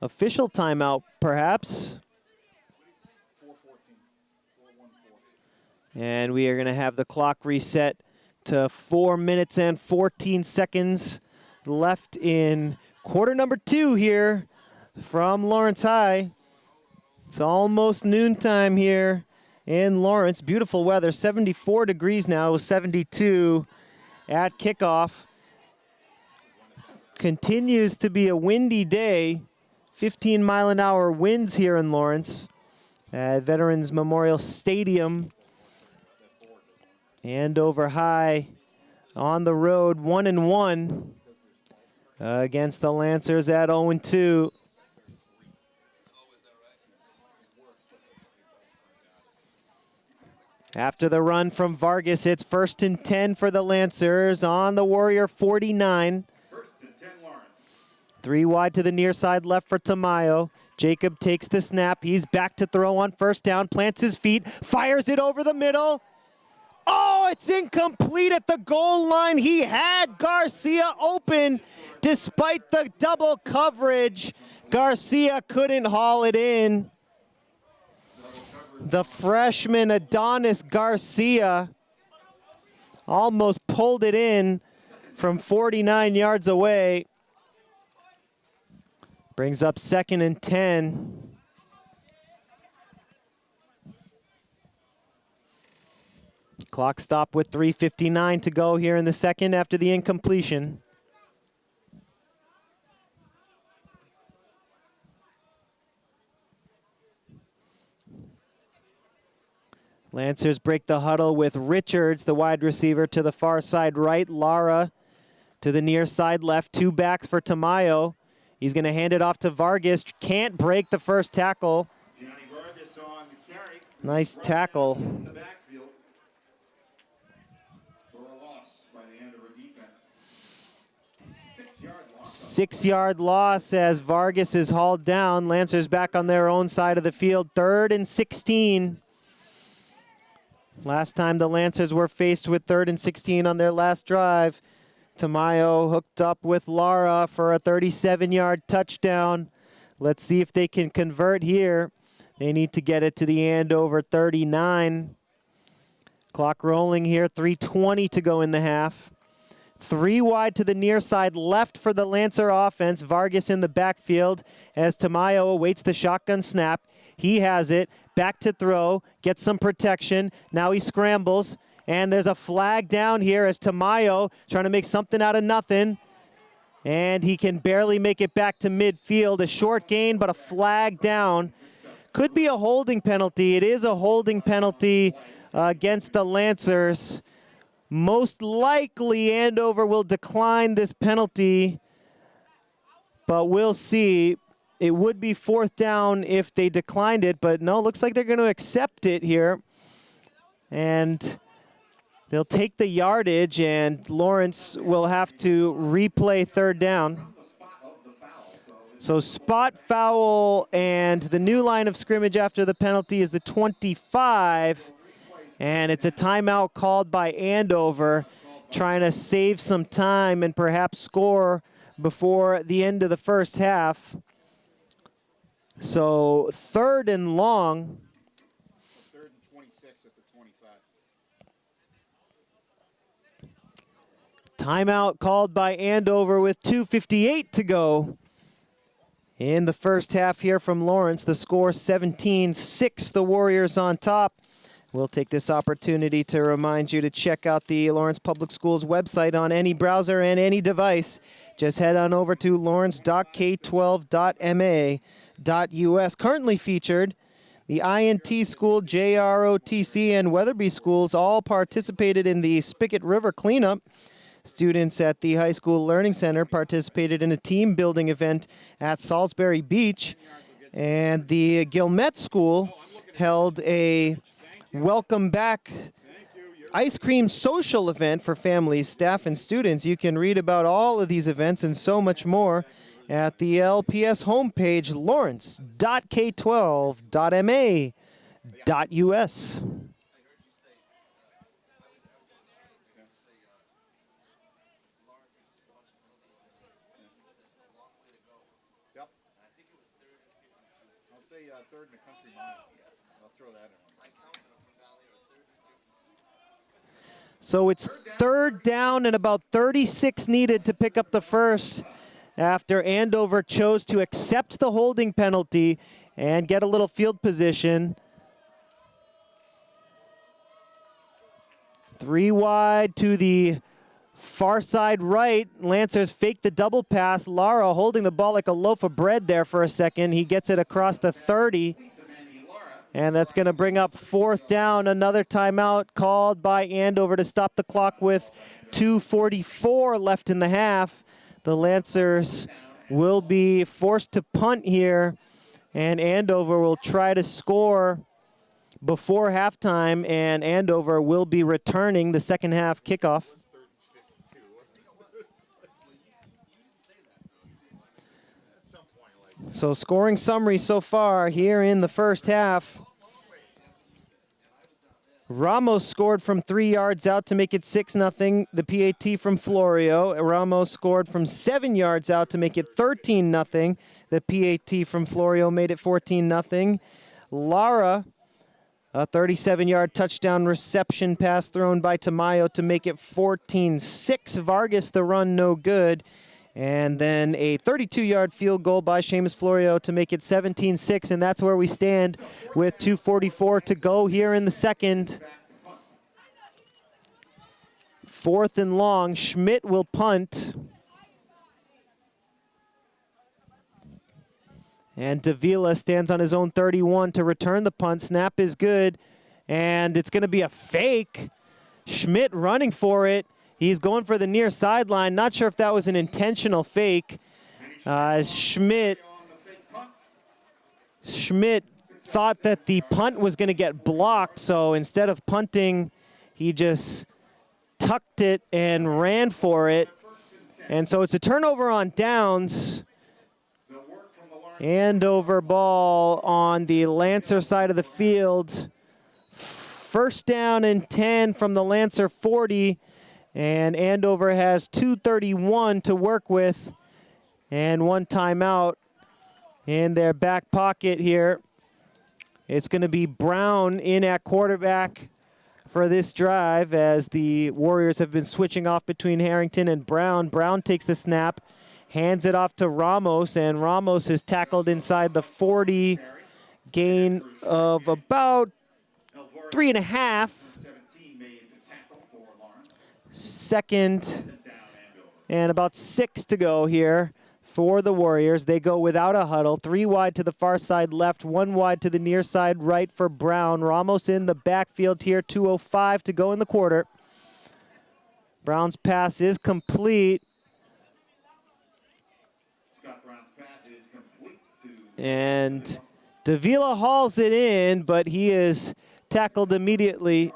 Official timeout, perhaps. And we are going to have the clock reset to 4 minutes and 14 seconds left in quarter number 2 here from Lawrence High. It's almost noontime here in Lawrence. Beautiful weather, 74 degrees now. It was 72 at kickoff. Continues to be a windy day. 15-mile-an-hour winds here in Lawrence at Veterans Memorial Stadium. Andover High on the road, 1-1 against the Lancers at 0-2. After the run from Vargas, it's 1st and 10 for the Lancers on the Warrior 49. 3 wide to the near side left for Tamayo. Jacob takes the snap. He's back to throw on 1st down, plants his feet, fires it over the middle. Oh, it's incomplete at the goal line. He had Garcia open despite the double coverage. Garcia couldn't haul it in. The freshman Adonis Garcia almost pulled it in from 49 yards away. Brings up 2nd and 10. Clock stop with 3:59 to go here in the second after the incompletion. Lancers break the huddle with Richards, the wide receiver, to the far side right. Lara to the near side left. 2 backs for Tamayo. He's going to hand it off to Vargas. Can't break the first tackle. Nice tackle. 6-yard loss as Vargas is hauled down. Lancers back on their own side of the field. 3rd and 16. Last time the Lancers were faced with 3rd and 16 on their last drive. Tamayo hooked up with Lara for a 37-yard touchdown. Let's see if they can convert here. They need to get it to the Andover 39. Clock rolling here, 3:20 to go in the half. 3 wide to the near side left for the Lancer offense. Vargas in the backfield as Tamayo awaits the shotgun snap. He has it, back to throw, gets some protection. Now he scrambles. And there's a flag down here as Tamayo trying to make something out of nothing. And he can barely make it back to midfield. A short gain, but a flag down. Could be a holding penalty. It is a holding penalty against the Lancers. Most likely Andover will decline this penalty, but we'll see. It would be 4th down if they declined it, but no, looks like they're going to accept it here. And they'll take the yardage, and Lawrence will have to replay 3rd down. So spot foul, and the new line of scrimmage after the penalty is the 25. And it's a timeout called by Andover, trying to save some time and perhaps score before the end of the first half. So 3rd and long. 3rd and 26 at the 25. Timeout called by Andover with 2:58 to go in the first half here from Lawrence. The score 17-6, the Warriors on top. We'll take this opportunity to remind you to check out the Lawrence Public Schools website on any browser and any device. Just head on over to lawrence.k12.ma.us. Currently featured, the INT School, JROTC, and Weatherby Schools all participated in the Spigot River cleanup. Students at the High School Learning Center participated in a team building event at Salisbury Beach. And the Gilmet School held a welcome back ice cream social event for families, staff, and students. You can read about all of these events and so much more at the LPS homepage, lawrence.k12.ma.us. Third in the country mile. I'll throw that in. So it's third down and about 36 needed to pick up the first after Andover chose to accept the holding penalty and get a little field position. 3 wide to the far side right. Lancers fake the double pass. Lara holding the ball like a loaf of bread there for a second. He gets it across the 30. And that's going to bring up fourth down. Another timeout called by Andover to stop the clock with 2:44 left in the half. The Lancers will be forced to punt here, and Andover will try to score before halftime, and Andover will be returning the second half kickoff. So scoring summary so far here in the first half. Ramos scored from 3 yards out to make it 6-0. The PAT from Florio. Ramos scored from 7 yards out to make it 13-0. The PAT from Florio made it 14-0. Lara, a 37-yard touchdown reception pass thrown by Tamayo to make it 14-6. Vargas, the run, no good. And then a 32-yard field goal by Seamus Florio to make it 17-6, and that's where we stand with 2:44 to go here in the second. Fourth and long, Schmidt will punt. And Davila stands on his own 31 to return the punt. Snap is good, and it's going to be a fake. Schmidt running for it. He's going for the near sideline. Not sure if that was an intentional fake. Schmidt thought that the punt was going to get blocked, so instead of punting, he just tucked it and ran for it. And so it's a turnover on downs. Andover ball on the Lancer side of the field. First down and 10 from the Lancer 40. And Andover has 2:31 to work with and 1 timeout in their back pocket here. It's going to be Brown in at quarterback for this drive as the Warriors have been switching off between Harrington and Brown. Brown takes the snap, hands it off to Ramos, and Ramos is tackled inside the 40, gain of about 3.5. Second and about 6 to go here for the Warriors. They go without a huddle. 3 wide to the far side left, 1 wide to the near side right for Brown. Ramos in the backfield here, 2:05 to go in the quarter. Brown's pass is complete. And Davila hauls it in, but he is tackled immediately.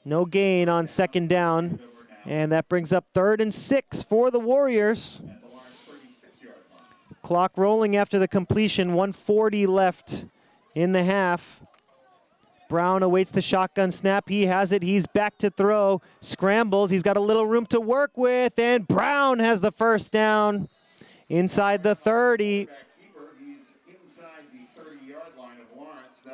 No gain on second down, and that brings up 3rd and 6 for the Warriors. Clock rolling after the completion, 1:40 left in the half. Brown awaits the shotgun snap. He has it. He's back to throw. Scrambles. He's got a little room to work with, and Brown has the first down inside the 30.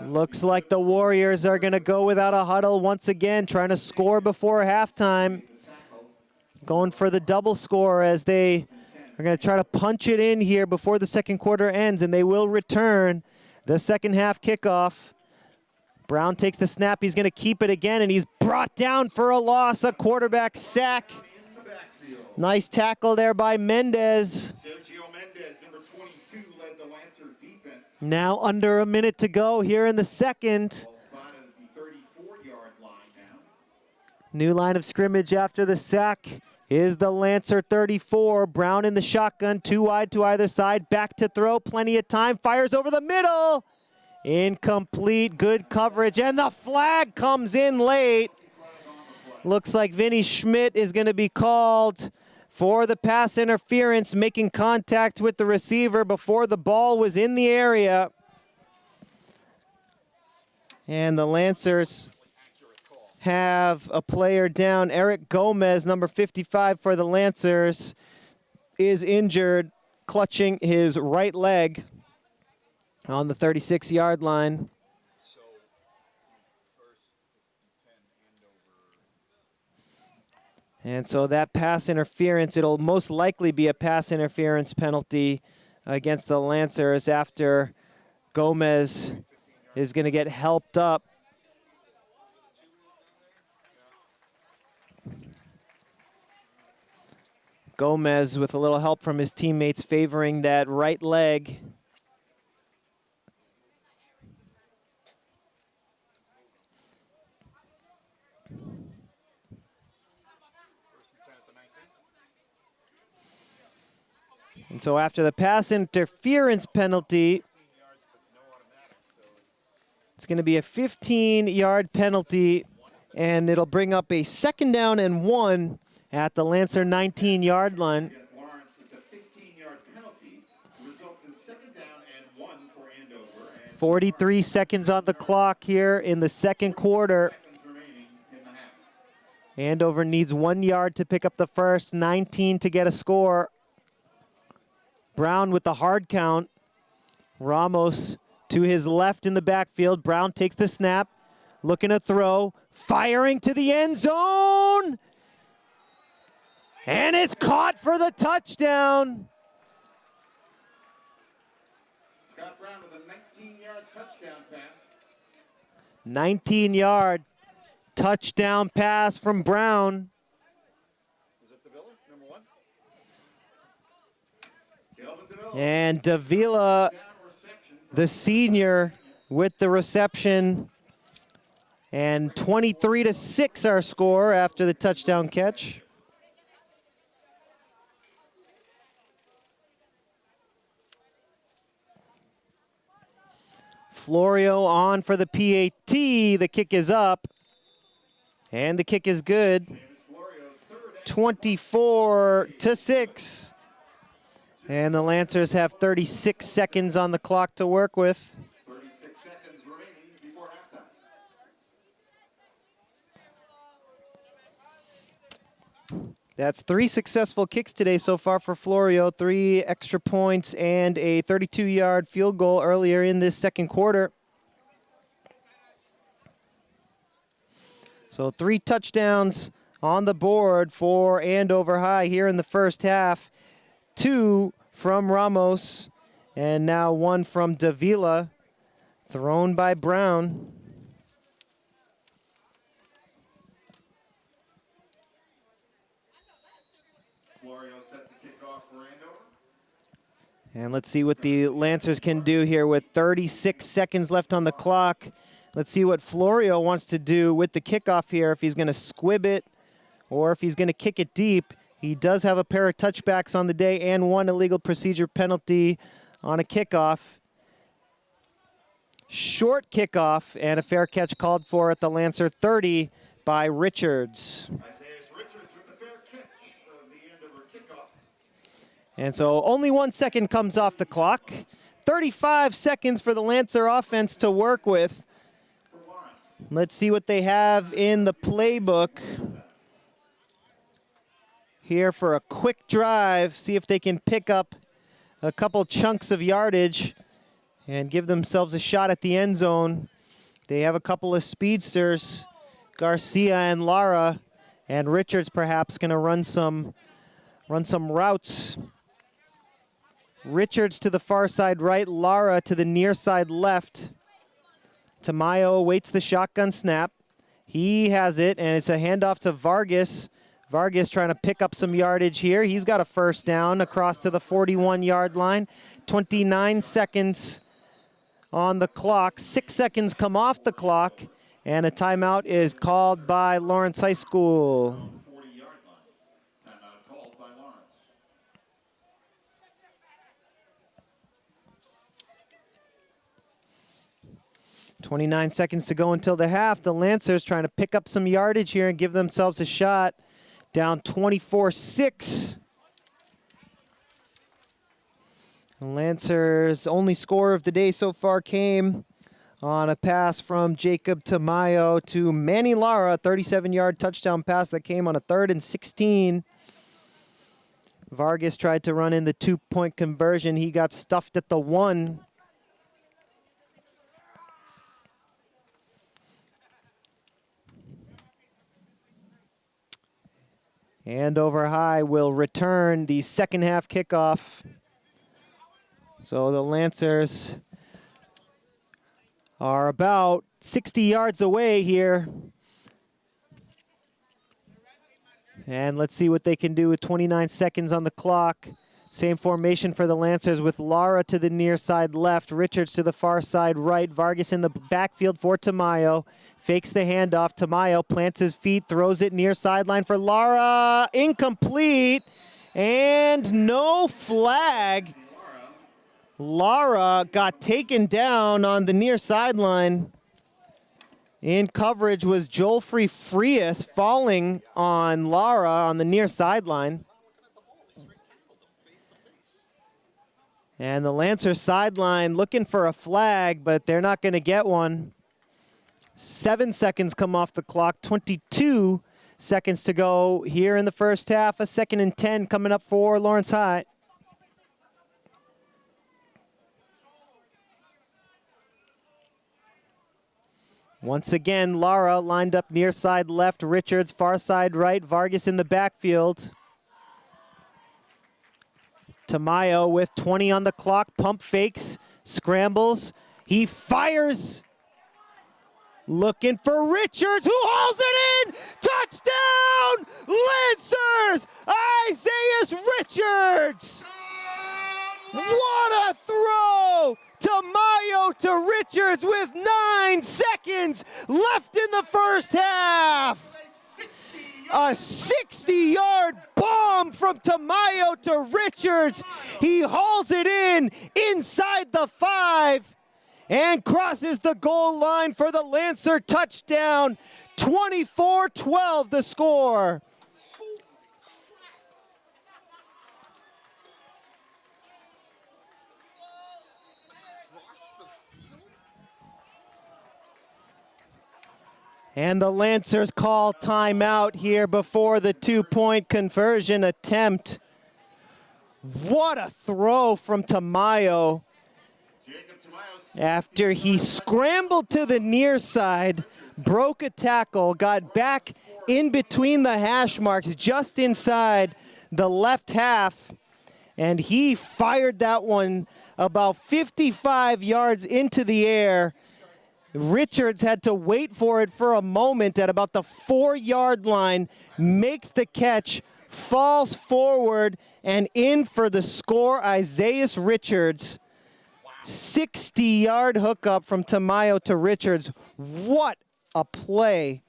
Looks like the Warriors are going to go without a huddle once again, trying to score before halftime. Going for the double score as they are going to try to punch it in here before the second quarter ends, and they will return the second half kickoff. Brown takes the snap. He's going to keep it again, and he's brought down for a loss, a quarterback sack. Nice tackle there by Mendez. Sergio Mendez, number 22, led the Lancers defense. Now under a minute to go here in the second. Ball spotted at the 34-yard line now. New line of scrimmage after the sack is the Lancer 34. Brown in the shotgun, 2 wide to either side. Back to throw, plenty of time. Fires over the middle. Incomplete, good coverage, and the flag comes in late. Looks like Vinny Schmidt is going to be called for the pass interference, making contact with the receiver before the ball was in the area. And the Lancers have a player down. Eric Gomez, number 55 for the Lancers, is injured, clutching his right leg on the 36-yard line. And so that pass interference, it'll most likely be a pass interference penalty against the Lancers after Gomez is going to get helped up. Gomez with a little help from his teammates favoring that right leg. And so after the pass interference penalty, it's going to be a 15-yard penalty, and it'll bring up a 2nd down and 1 at the Lancer 19-yard line. Against Lawrence, it's a 15-yard penalty. Results in 2nd down and 1 for Andover. And 43 seconds on the clock here in the second quarter. seconds remaining in the half. Andover needs 1 yard to pick up the first, 19 to get a score. Brown with the hard count. Ramos to his left in the backfield. Brown takes the snap, looking to throw, firing to the end zone. And it's caught for the touchdown. Scott Brown with a 19-yard touchdown pass. 19-yard touchdown pass from Brown. Was it Davila, number 1? Kelvin Davila. And Davila, Down reception. the senior, with the reception. And 23-6 our score after the touchdown catch. Florio on for the PAT. The kick is up. And the kick is good. 24-6. And the Lancers have 36 seconds on the clock to work with. 36 seconds remaining before halftime. That's 3 successful kicks today so far for Florio. 3 extra points and a 32-yard field goal earlier in this second quarter. So 3 touchdowns on the board for Andover High here in the first half. 2 from Ramos, and now 1 from Davila, thrown by Brown. Florio set to kick off for Andover. And let's see what the Lancers can do here with 36 seconds left on the clock. Let's see what Florio wants to do with the kickoff here, if he's going to squib it or if he's going to kick it deep. He does have a pair of touchbacks on the day and 1 illegal procedure penalty on a kickoff. Short kickoff and a fair catch called for at the Lancer 30 by Richards. Isaiah Richards with the fair catch of the Andover kickoff. And so only 1 second comes off the clock. 35 seconds for the Lancer offense to work with. Let's see what they have in the playbook here for a quick drive. See if they can pick up a couple chunks of yardage and give themselves a shot at the end zone. They have a couple of speedsters, Garcia and Lara, and Richards perhaps going to run some routes. Richards to the far side right, Lara to the near side left. Tamayo awaits the shotgun snap. He has it, and it's a handoff to Vargas. Vargas trying to pick up some yardage here. He's got a first down across to the 41-yard line. 29 seconds on the clock. 6 seconds come off the clock, and a timeout is called by Lawrence High School. 40-yard line. Timeout called by Lawrence. 29 seconds to go until the half. The Lancers trying to pick up some yardage here and give themselves a shot. Down 24-6. The Lancers' only score of the day so far came on a pass from Jacob Tamayo to Manny Lara, a 37-yard touchdown pass that came on a 3rd and 16. Vargas tried to run in the 2-point conversion. He got stuffed at the 1. Andover High will return the second half kickoff. So the Lancers are about 60 yards away here. And let's see what they can do with 29 seconds on the clock. Same formation for the Lancers with Lara to the near side left, Richards to the far side right, Vargas in the backfield for Tamayo. Fakes the handoff. Tamayo plants his feet, throws it near sideline for Lara. Incomplete. And no flag. Lara got taken down on the near sideline. In coverage was Joelfrey Frias falling on Lara on the near sideline. And the Lancers sideline looking for a flag, but they're not going to get one. 7 seconds come off the clock, 22 seconds to go here in the first half. A 2nd and 10 coming up for Lawrence High. Once again, Lara lined up near side left, Richards far side right, Vargas in the backfield. Tamayo with 20 on the clock, pump fakes, scrambles. He fires. Looking for Richards, who hauls it in! Touchdown, Lancers! Isaiah Richards! What a throw! Tamayo to Richards with 9 seconds left in the first half. A 60-yard bomb from Tamayo to Richards. He hauls it in inside the 5 and crosses the goal line for the Lancer touchdown. 24-12 the score. And the Lancers call timeout here before the 2-point conversion attempt. What a throw from Tamayo. After he scrambled to the near side, broke a tackle, got back in between the hash marks, just inside the left half, and he fired that one about 55 yards into the air. Richards had to wait for it for a moment at about the 4-yard line, makes the catch, falls forward, and in for the score, Isaiah Richards. 60-yard hookup from Tamayo to Richards. What a play.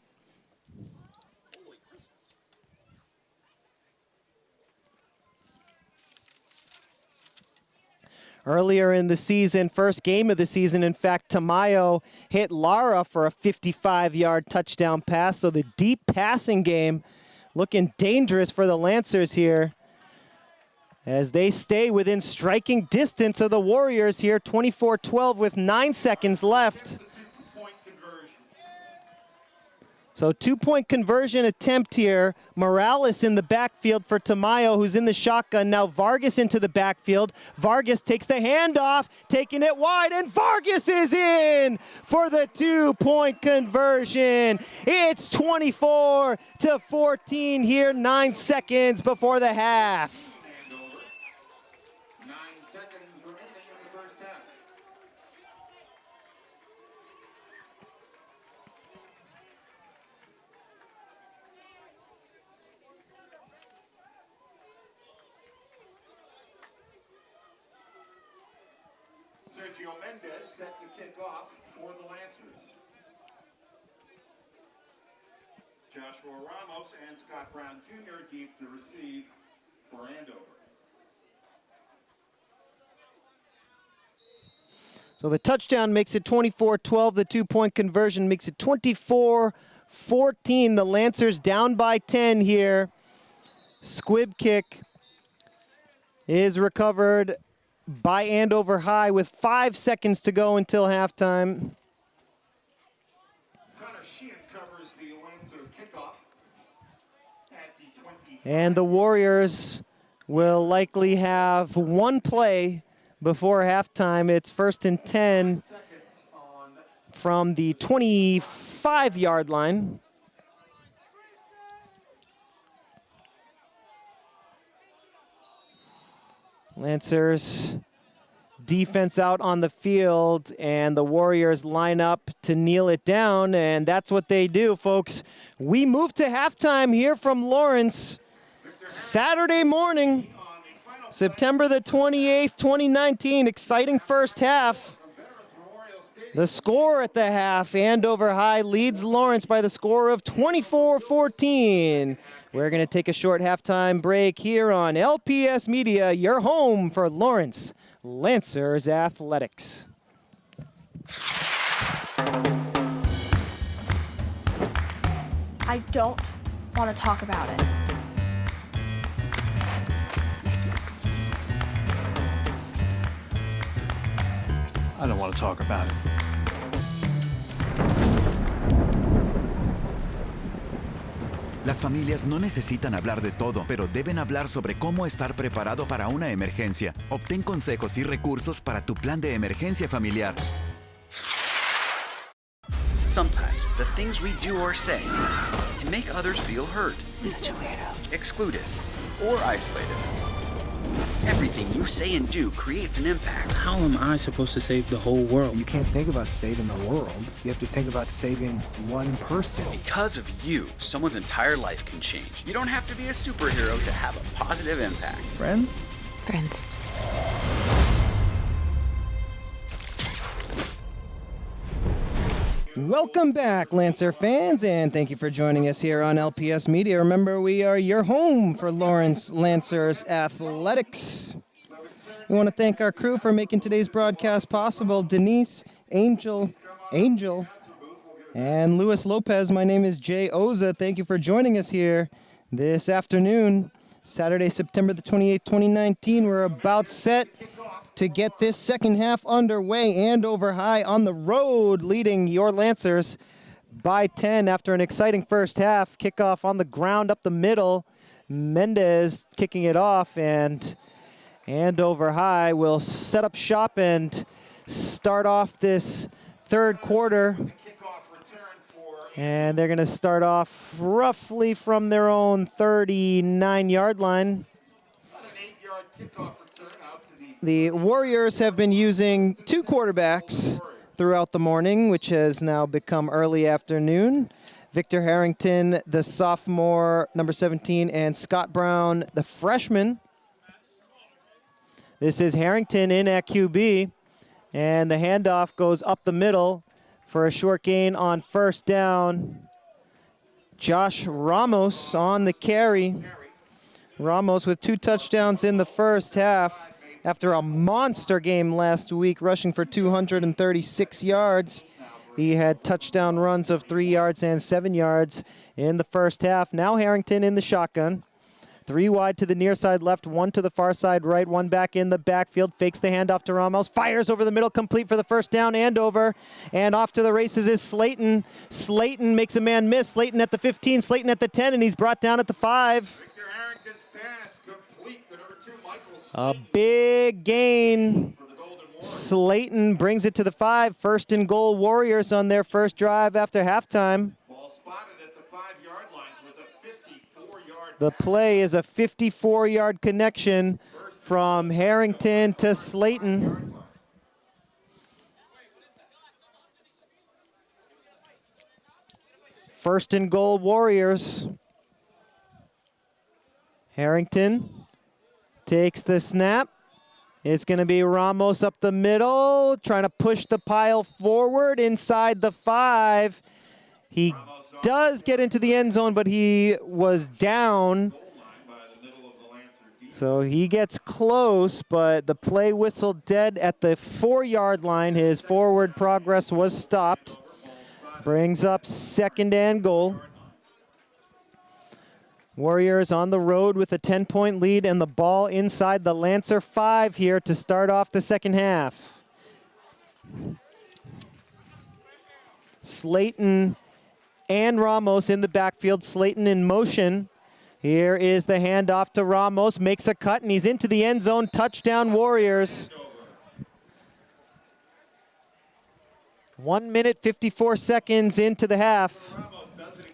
Earlier in the season, first game of the season, in fact, Tamayo hit Lara for a 55-yard touchdown pass. So the deep passing game looking dangerous for the Lancers here as they stay within striking distance of the Warriors here, 24-12 with 9 seconds left. So 2-point conversion attempt here. Morales in the backfield for Tamayo, who's in the shotgun. Now Vargas into the backfield. Vargas takes the handoff, taking it wide, and Vargas is in for the 2-point conversion. It's 24-14 here, 9 seconds before the half. Sergio Mendez set to kick off for the Lancers. Joshua Ramos and Scott Brown Jr. deep to receive for Andover. So the touchdown makes it 24-12. The two-point conversion makes it 24-14. The Lancers down by 10 here. Squib kick is recovered by Andover High with 5 seconds to go until halftime. Connor Sheehan covers the Lancer kickoff at the 25. And the Warriors will likely have one play before halftime. It's 1st and 10 from the 25-yard line. Lancers defense out on the field, and the Warriors line up to kneel it down, and that's what they do, folks. We move to halftime here from Lawrence. Saturday morning, September the 28th, 2019. Exciting first half. The score at the half, Andover High leads Lawrence by the score of 24-14. We're going to take a short halftime break here on LPS Media, your home for Lawrence Lancers Athletics. I don't want to talk about it. I don't want to talk about it. Las familias no necesitan hablar de todo, pero deben hablar sobre cómo estar preparado para una emergencia. Obtén consejos y recursos para tu plan de emergencia familiar. Sometimes the things we do or say can make others feel hurt, excluded, or isolated. Everything you say and do creates an impact. How am I supposed to save the whole world? You can't think about saving the world. You have to think about saving one person. Because of you, someone's entire life can change. You don't have to be a superhero to have a positive impact. Friends? Friends. Welcome back, Lancer fans, and thank you for joining us here on LPS Media. Remember, we are your home for Lawrence Lancers Athletics. We want to thank our crew for making today's broadcast possible. Denise, Angel, and Luis Lopez. My name is Jay Oza. Thank you for joining us here this afternoon, Saturday, September the 28th, 2019. We're about set to get this second half underway. Andover High on the road, leading your Lancers by 10 after an exciting first half. Kickoff on the ground up the middle. Mendez kicking it off, and Andover High will set up shop and start off this third quarter. And they're going to start off roughly from their own 39-yard line. The Warriors have been using two quarterbacks throughout the morning, which has now become early afternoon. Victor Harrington, the sophomore, number 17, and Scott Brown, the freshman. This is Harrington in at QB, and the handoff goes up the middle for a short gain on first down. Josh Ramos on the carry. Ramos with 2 touchdowns in the first half after a monster game last week, rushing for 236 yards. He had touchdown runs of 3 yards and 7 yards in the first half. Now Harrington in the shotgun. 3 wide to the near side left, 1 to the far side right, 1 back in the backfield, fakes the handoff to Ramos, fires over the middle, complete for the first down, Andover, and off to the races is Slayton. Slayton makes a man miss. Slayton at the 15, Slayton at the 10, and he's brought down at the 5. Victor Harrington's pass complete to number 2, Michael A big gain. Slayton brings it to the 5. First and goal, Warriors on their first drive after halftime. Ball spotted at the 5-yard lines with a 54-yard. The play is a 54-yard connection from Harrington to Slayton. First and goal, Warriors. Harrington takes the snap, It's going to be Ramos up the middle, trying to push the pile forward inside the 5. He does get into the end zone, but he was down. So he gets close, but the play whistled dead at the 4-yard line. His forward progress was stopped. Brings up 2nd and goal. Warriors on the road with a 10-point lead and the ball inside the Lancer 5 here to start off the second half. Slayton and Ramos in the backfield. Slayton in motion. Here is the handoff to Ramos. Makes a cut, and he's into the end zone. Touchdown, Warriors. 1 minute, 54 seconds into the half.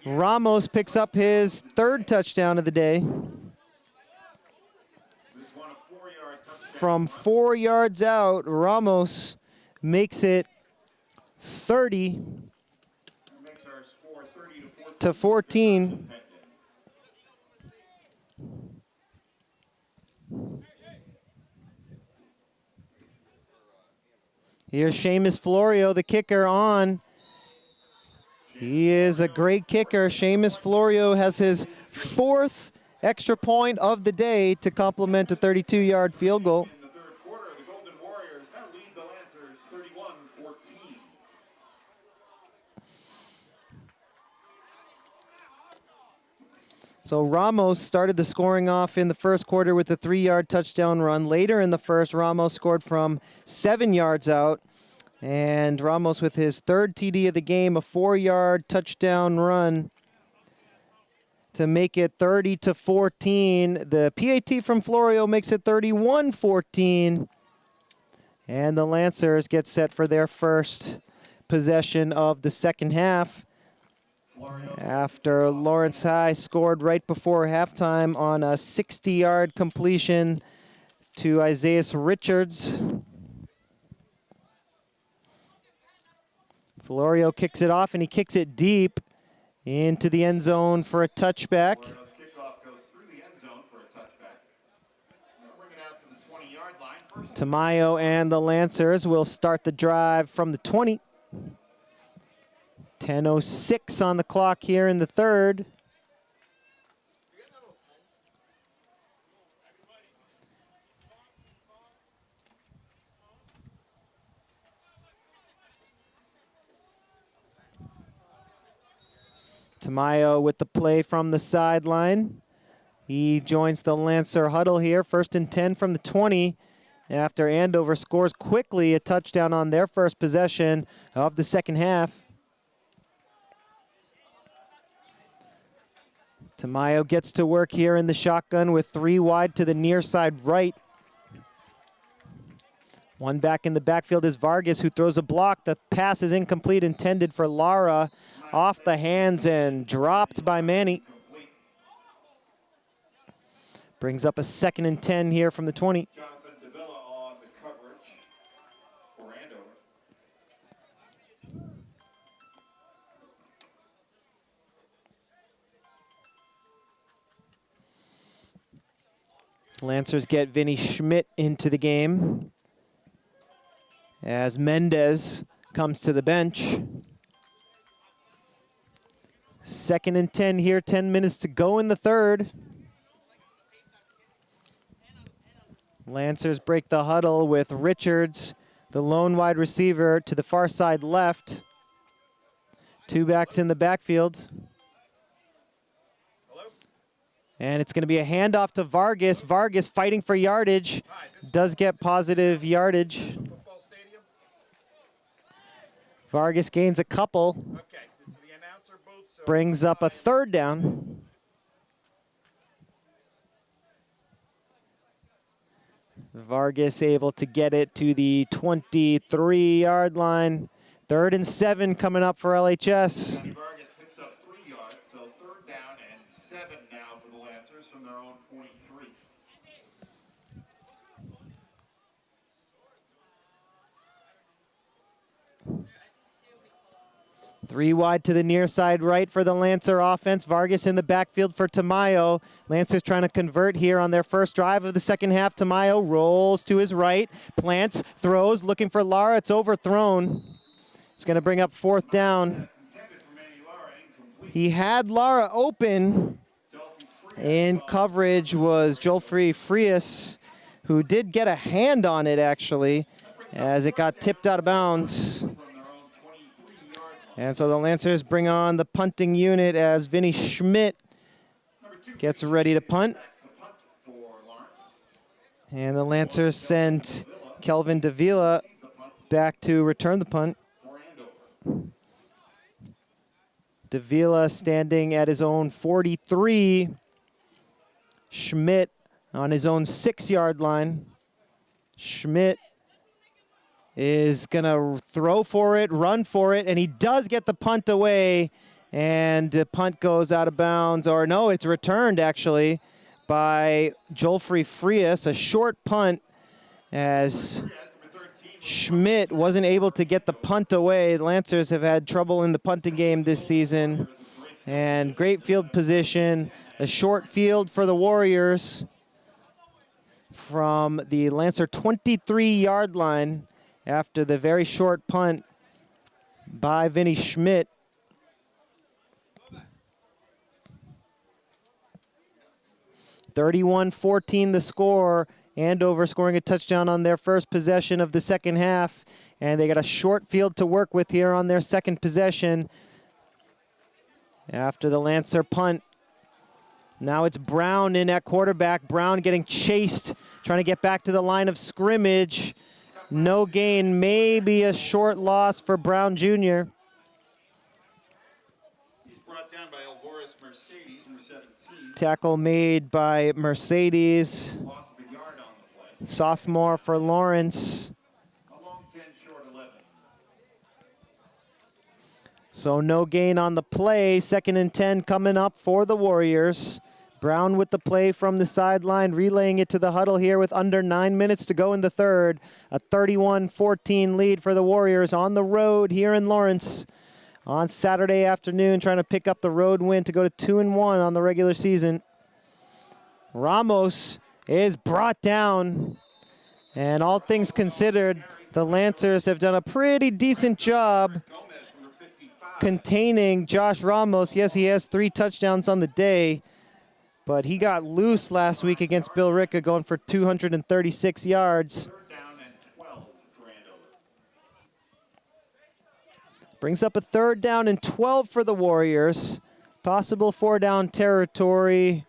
Ramos picks up his 3rd touchdown of the day. From 4 yards out, Ramos makes it 30 to 14. Here's Seamus Florio, the kicker, on. He is a great kicker. Seamus Florio has his 4th extra point of the day to complement a 32-yard field goal. In the 3rd quarter, the Golden Warriors now lead the Lancers 31-14. So Ramos started the scoring off in the 1st quarter with a 3-yard touchdown run. Later in the 1st, Ramos scored from 7 yards out. And Ramos with his 3rd TD of the game, a 4-yard touchdown run to make it 30 to 14. The PAT from Florio makes it 31-14. And the Lancers get set for their first possession of the second half. After Lawrence High scored right before halftime on a 60-yard completion to Isaiah Richards. Florio kicks it off, and he kicks it deep into the end zone for a touchback. Tamayo and the Lancers will start the drive from the 20. 10:06 on the clock here in the 3rd. Tamayo with the play from the sideline. He joins the Lancer huddle here. 1st and 10 from the 20 after Andover scores quickly a touchdown on their first possession of the second half. Tamayo gets to work here in the shotgun with 3 wide to the near side right. One back in the backfield is Vargas, who throws a block. The pass is incomplete, intended for Lara. Off the hands and dropped by Manny. Brings up a 2nd and 10 here from the 20. Jonathan Davila on the coverage for Andover. Lancers get Vinny Schmidt into the game as Mendez comes to the bench. 2nd and 10 here, 10 minutes to go in the 3rd. Lancers break the huddle with Richards, the lone wide receiver, to the far side left. 2 backs in the backfield. And it's going to be a handoff to Vargas. Vargas fighting for yardage. Does get positive yardage. Vargas gains a couple. Brings up a 3rd down. Vargas able to get it to the 23-yard line. 3rd and 7 coming up for LHS. Vargas picks up 3 yards, so 3rd down and 7 now for the Lancers from their own 23. 3 wide to the near side right for the Lancer offense. Vargas in the backfield for Tamayo. Lancers trying to convert here on their first drive of the second half. Tamayo rolls to his right, plants, throws, looking for Lara. It's overthrown. It's going to bring up 4th down. He had Lara open. In coverage was Jolfrey Frias, who did get a hand on it, actually, as it got tipped out of bounds. And so the Lancers bring on the punting unit as Vinny Schmidt gets ready to punt. And the Lancers send Kelvin Davila back to return the punt. Davila standing at his own 43. Schmidt on his own 6-yard line. Schmidt is going to throw for it, run for it, and he does get the punt away, and the punt goes out of bounds, or no, it's returned actually by Jolfrey Frias, a short punt, as Schmidt wasn't able to get the punt away. The Lancers have had trouble in the punting game this season, and great field position, a short field for the Warriors from the Lancer 23-yard line. After the very short punt by Vinny Schmidt. (31-14) the score. Andover scoring a touchdown on their first possession of the second half. And they got a short field to work with here on their second possession. After the Lancer punt. Now it's Brown in at quarterback. Brown getting chased, trying to get back to the line of scrimmage. No gain, maybe a short loss for Brown Jr. He's brought down by Alvarez Mercedes, number 17. Tackle made by Mercedes. Loss of a yard on the play. Sophomore for Lawrence. A long 10, short 11. So no gain on the play. 2nd and 10 coming up for the Warriors. Brown with the play from the sideline, relaying it to the huddle here with under 9 minutes to go in the third. A 31-14 lead for the Warriors on the road here in Lawrence on Saturday afternoon, trying to pick up the road win to go to 2-1 on the regular season. Ramos is brought down, and all things considered, the Lancers have done a pretty decent job containing Josh Ramos. Yes, he has 3 touchdowns on the day, but he got loose last week against Bill Ricca, going for 236 yards. Brings up a 3rd down and 12 for the Warriors. Possible 4-down territory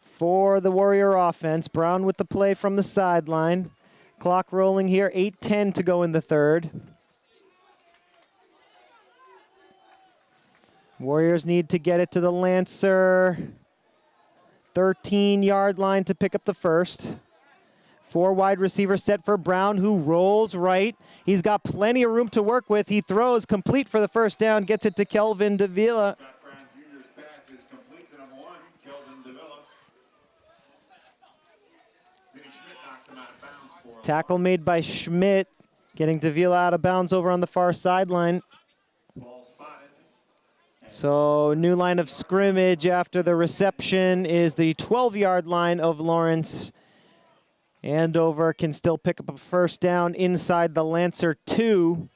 for the Warrior offense. Brown with the play from the sideline. Clock rolling here, 8:10 to go in the third. Warriors need to get it to the Lancer 13-yard line to pick up the first. 4 wide receiver set for Brown, who rolls right. He's got plenty of room to work with. He throws complete for the first down, gets it to Kelvin Davila. Brown Jr.'s pass is complete to number 1, Kelvin Davila. Vinny Schmidt knocked him out of bounds for a Tackle made by Schmidt, getting Davila out of bounds over on the far sideline. ball spotted. So new line of scrimmage after the reception is the 12-yard line of Lawrence. Andover can still pick up a first down inside the Lancer 2.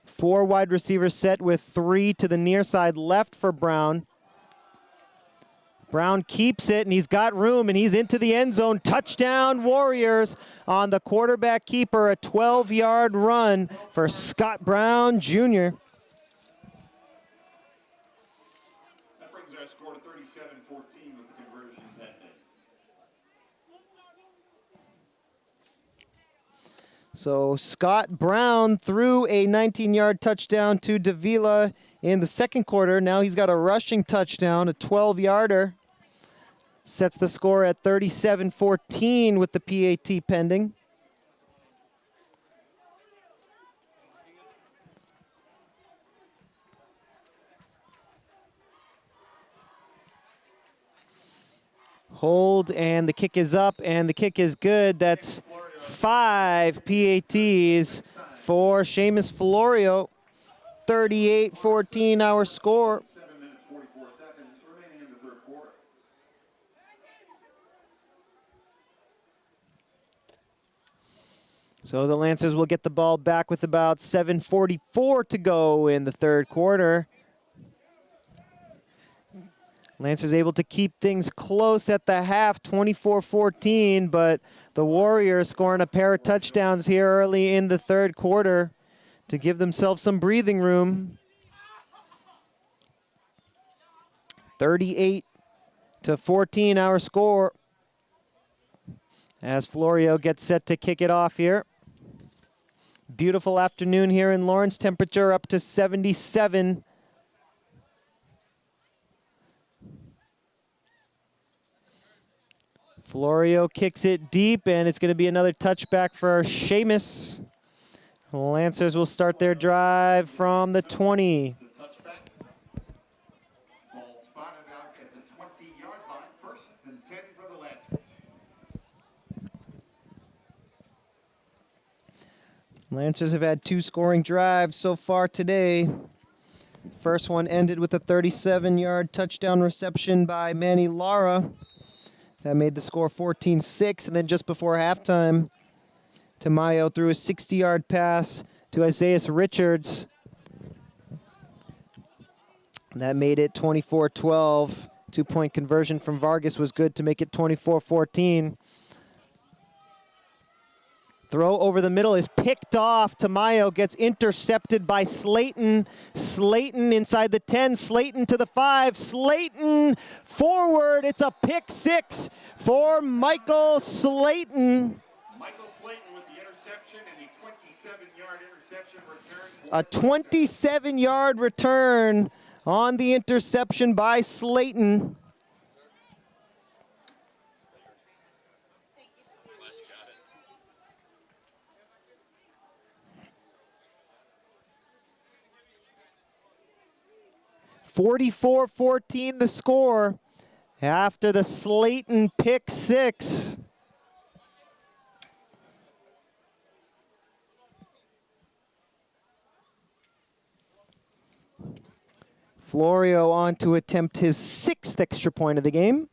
4 wide receivers set with 3 to the near side left for Brown. Brown keeps it, and he's got room, and he's into the end zone. Touchdown, Warriors on the quarterback keeper, a 12-yard run for Scott Brown Jr. That brings our score to 37-14 with the conversion that day. So Scott Brown threw a 19-yard touchdown to Davila in the second quarter. Now he's got a rushing touchdown, a 12-yarder. Sets the score at 37-14 with the PAT pending. Hold, and the kick is up, and the kick is good. That's 5 PATs for Seamus Florio. 38-14 our score. 7 minutes, 44 seconds remaining in the third quarter. So the Lancers will get the ball back with about 7:44 to go in the third quarter. Lancers able to keep things close at the half, 24-14, but the Warriors scoring a pair of touchdowns here early in the third quarter to give themselves some breathing room. 38-14 our score as Florio gets set to kick it off here. Beautiful afternoon here in Lawrence, temperature up to 77. Florio kicks it deep, and it's going to be another touchback for Seamus. Lancers will start their drive from the 20. Ball spotted out at the 20-yard line. First and 10 for the Lancers. Lancers have had 2 scoring drives so far today. First one ended with a 37-yard touchdown reception by Manny Lara. That made the score 14-6, and then just before halftime, Tamayo threw a 60-yard pass to Isaiah Richards. That made it 24-12. 2-point conversion from Vargas was good to make it 24-14. Throw over the middle is picked off. Tamayo gets intercepted by Slayton. Slayton inside the 10. Slayton to the 5. Slayton forward. It's a pick 6 for Michael Slayton. Michael Slayton with the interception and the 27-yard interception return. A 27-yard return on the interception by Slayton. (44-14) the score after the Slayton pick 6. Florio on to attempt his 6th extra point of the game.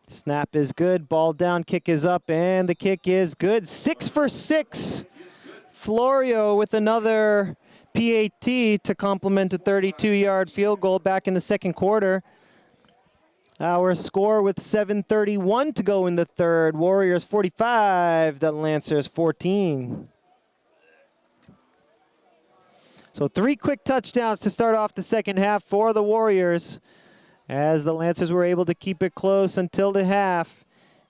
Snap is good, ball down, kick is up, and the kick is good. 6 for 6. Florio with another PAT to complement a 32-yard field goal back in the second quarter. Our score with 7:31 to go in the third. Warriors 45, the Lancers 14. So 3 quick touchdowns to start off the second half for the Warriors, as the Lancers were able to keep it close until the half.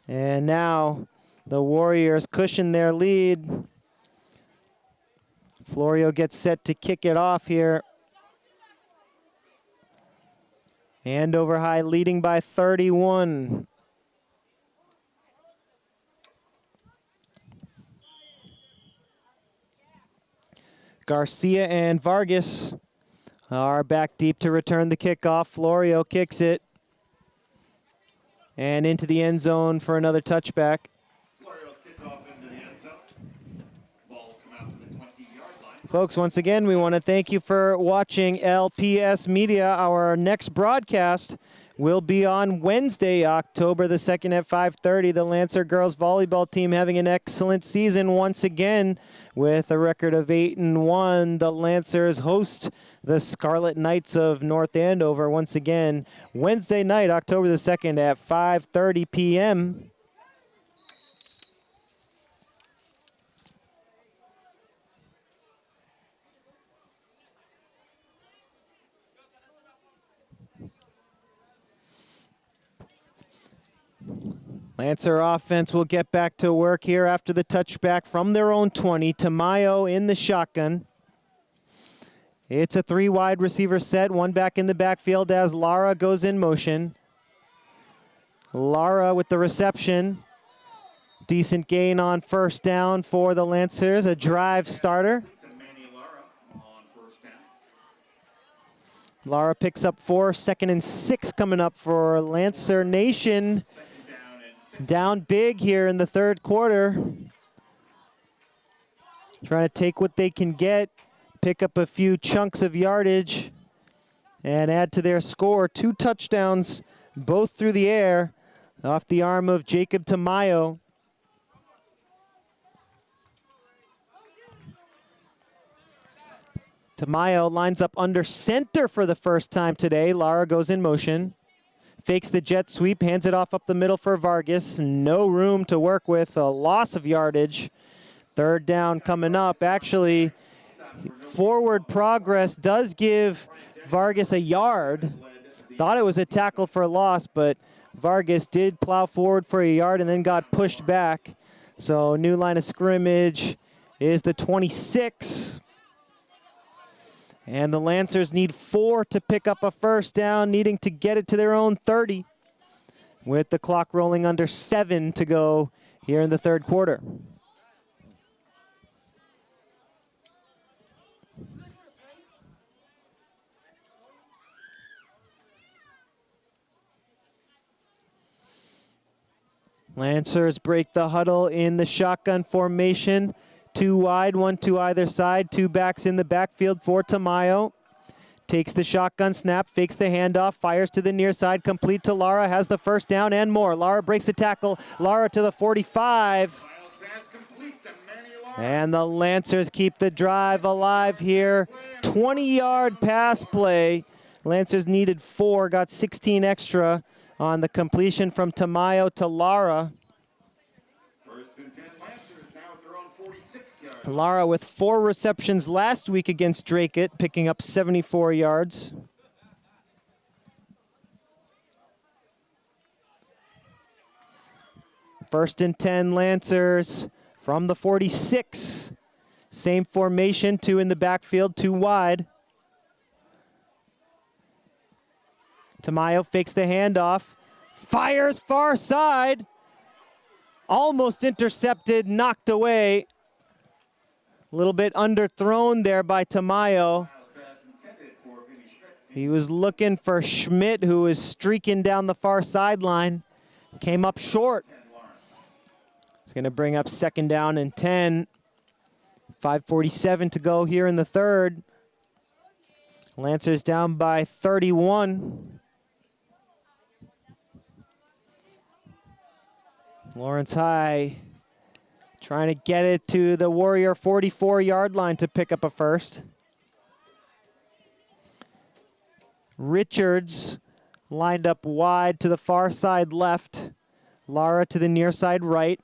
And now the Warriors cushion their lead. Florio gets set to kick it off here. Andover High leading by 31. Garcia and Vargas are back deep to return the kickoff. Florio kicks it. And into the end zone for another touchback. Florio's kickoff into the end zone. Ball will come out to the 20-yard line. Folks, once again, we want to thank you for watching LPS Media. Our next broadcast will be on Wednesday, October the 2nd at 5:30. The Lancer girls volleyball team having an excellent season once again with a record of 8-1. The Lancers host the Scarlet Knights of North Andover once again Wednesday night, October the 2nd at 5:30 p.m. Lancer offense will get back to work here after the touchback from their own 20. Tamayo in the shotgun. It's a 3 wide receiver set, 1 back in the backfield as Lara goes in motion. Lara with the reception. Decent gain on first down for the Lancers, a drive starter. Manny Lara on first down. Lara picks up 4, 2nd and 6 coming up for Lancer Nation. Down big here in the third quarter. Trying to take what they can get, pick up a few chunks of yardage, and add to their score. 2 touchdowns, both through the air, off the arm of Jacob Tamayo. Tamayo lines up under center for the first time today. Lara goes in motion. Fakes the jet sweep, hands it off up the middle for Vargas. No room to work with, a loss of yardage. Third down coming up. Actually, forward progress does give Vargas a yard. Thought it was a tackle for loss, but Vargas did plow forward for a yard and then got pushed back. So new line of scrimmage is the 26. And the Lancers need 4 to pick up a first down, needing to get it to their own 30, with the clock rolling under 7 to go here in the third quarter. Lancers break the huddle in the shotgun formation. 2 wide, 1 to either side. 2 backs in the backfield for Tamayo. Takes the shotgun snap, fakes the handoff, fires to the near side, complete to Lara, has the first down and more. Lara breaks the tackle. Lara to the 45. And the Lancers keep the drive alive here. 20-yard pass play. Lancers needed 4, got 16 extra on the completion from Tamayo to Lara. Lara with 4 receptions last week against Drake-It, picking up 74 yards. First and 10 Lancers from the 46. Same formation, 2 in the backfield, 2 wide. Tamayo fakes the handoff, fires far side. Almost intercepted, knocked away. A little bit underthrown there by Tamayo. He was looking for Schmidt, who was streaking down the far sideline. Came up short. It's going to bring up 2nd down and 10. 5:47 to go here in the third. Lancers down by 31. Lawrence High trying to get it to the Warrior 44-yard line to pick up a first. Richards lined up wide to the far side left. Lara to the near side right.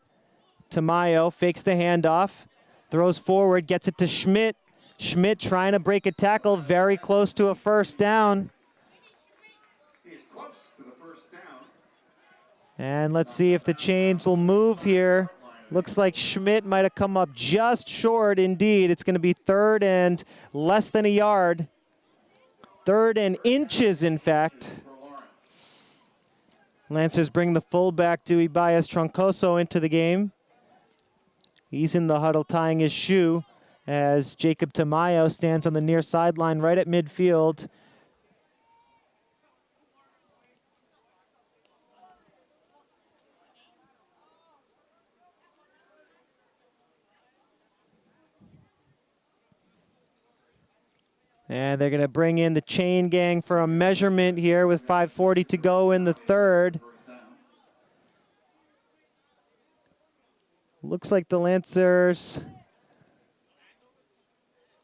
Tamayo fakes the handoff, throws forward, gets it to Schmidt. Schmidt trying to break a tackle, very close to a first down. And let's see if the chains will move here. Looks like Schmidt might have come up just short indeed. It's going to be 3rd and less than a yard. 3rd and inches, in fact. Lancers bring the fullback, Dewey Baez Troncoso, into the game. He's in the huddle tying his shoe as Jacob Tamayo stands on the near sideline right at midfield. And they're going to bring in the chain gang for a measurement here with 5:40 to go in the third. Looks like the Lancers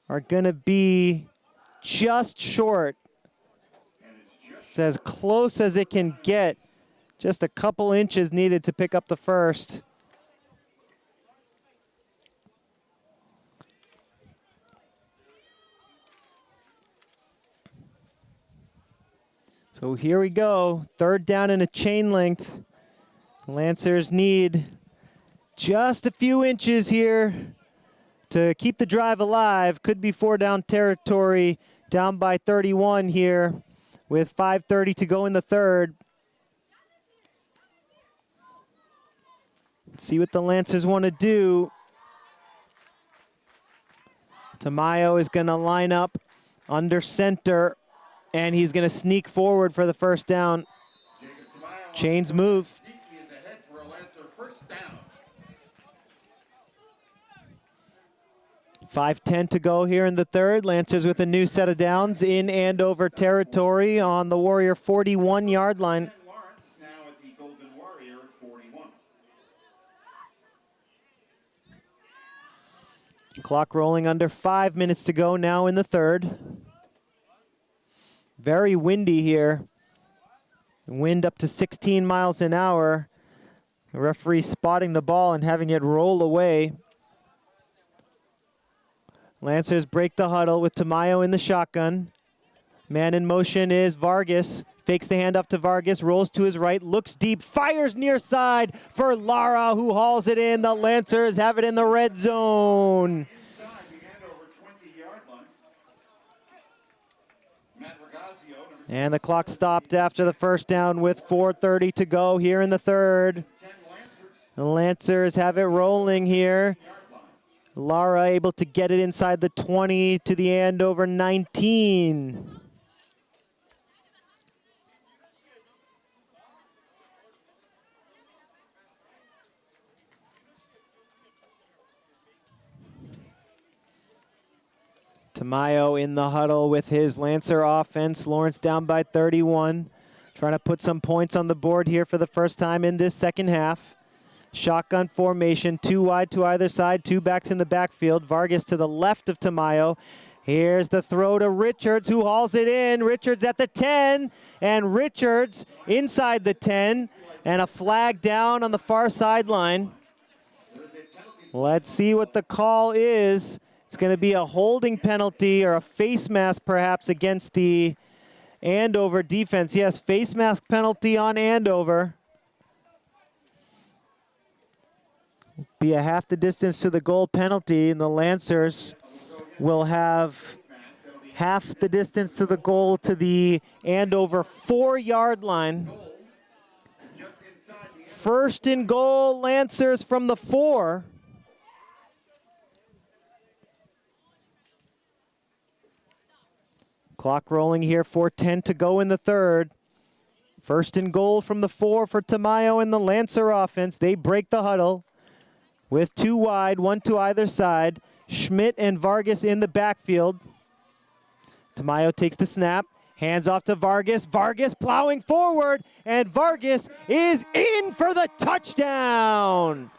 are going to be just short. It's as close as it can get. Just a couple inches needed to pick up the first. So here we go, 3rd down and a chain length. Lancers need just a few inches here to keep the drive alive. Could be 4 down territory, down by 31 here with 5:30 to go in the third. Let's see what the Lancers want to do. Tamayo is going to line up under center. And he's going to sneak forward for the first down. Chains move. 5:10 to go here in the third. Lancers with a new set of downs in Andover territory on the Warrior 41-yard line. Clock rolling under 5 minutes to go now in the third. Very windy here. Wind up to 16 miles an hour. The referee spotting the ball and having it roll away. Lancers break the huddle with Tamayo in the shotgun. Man in motion is Vargas. Fakes the handoff to Vargas, rolls to his right, looks deep, fires near side for Lara, who hauls it in. The Lancers have it in the red zone. And the clock stopped after the first down with 4:30 to go here in the third. The Lancers have it rolling here. Lara able to get it inside the 20 to the Andover 19. Tamayo in the huddle with his Lancer offense. Lawrence down by 31. Trying to put some points on the board here for the first time in this second half. Shotgun formation, 2 wide to either side, 2 backs in the backfield. Vargas to the left of Tamayo. Here's the throw to Richards, who hauls it in. Richards at the 10, and Richards inside the 10, and a flag down on the far sideline. Let's see what the call is. It's going to be a holding penalty or a face mask perhaps against the Andover defense. Yes, face mask penalty on Andover. Be a half the distance to the goal penalty, and the Lancers will have half the distance to the goal to the Andover 4-yard line. First and goal, Lancers from the 4. Clock rolling here, 4:10 to go in the third. First and goal from the 4 for Tamayo and the Lancer offense. They break the huddle with 2 wide, 1 to either side. Schmidt and Vargas in the backfield. Tamayo takes the snap, hands off to Vargas. Vargas plowing forward, and Vargas is in for the touchdown.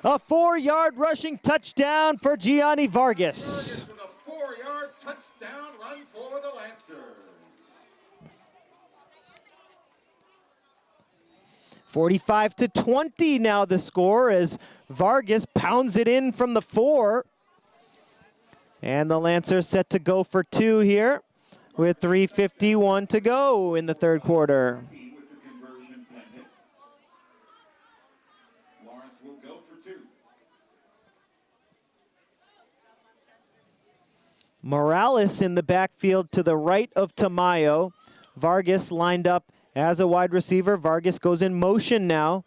A 4-yard rushing touchdown for Gianni Vargas. 4-yard touchdown run for the Lancers. 45-20 now the score as Vargas pounds it in from the 4. And the Lancers set to go for 2 here with 3:51 to go in the third quarter. Lawrence will go for 2. Morales in the backfield to the right of Tamayo. Vargas lined up as a wide receiver. Vargas goes in motion now.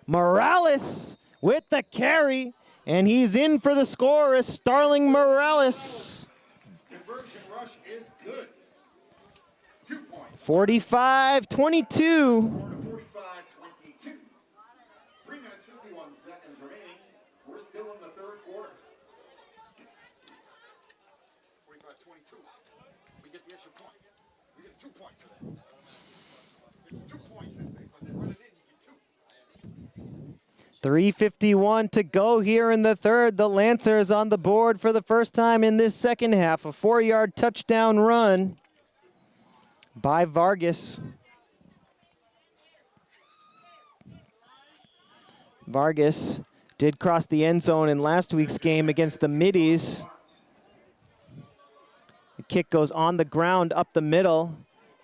Morales with the carry, and he's in for the score as Starling Morales. Conversion rush is good. 2 points. 45-22. 45-22. 3 minutes, 51 seconds remaining. We're still in the third quarter. 45-22. We get the extra point. We get 2 points for that. It's 2 points if they run it in, you get 2. 3:51 to go here in the third. The Lancers on the board for the first time in this second half. A 4-yard touchdown run by Vargas. Vargas did cross the end zone in last week's game against the Middies. The kick goes on the ground up the middle.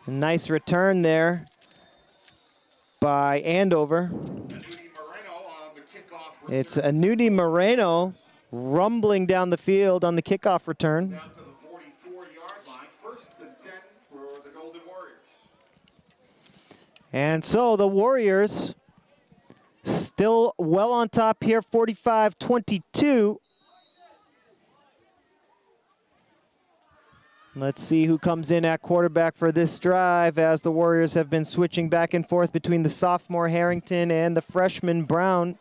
A nice return there by Andover. It's Anudi Moreno rumbling down the field on the kickoff return. Down to the 44-yard line. 1st and 10 for the Golden Warriors. And so the Warriors still well on top here, 45-22. Let's see who comes in at quarterback for this drive, as the Warriors have been switching back and forth between the sophomore Harrington and the freshman Brown.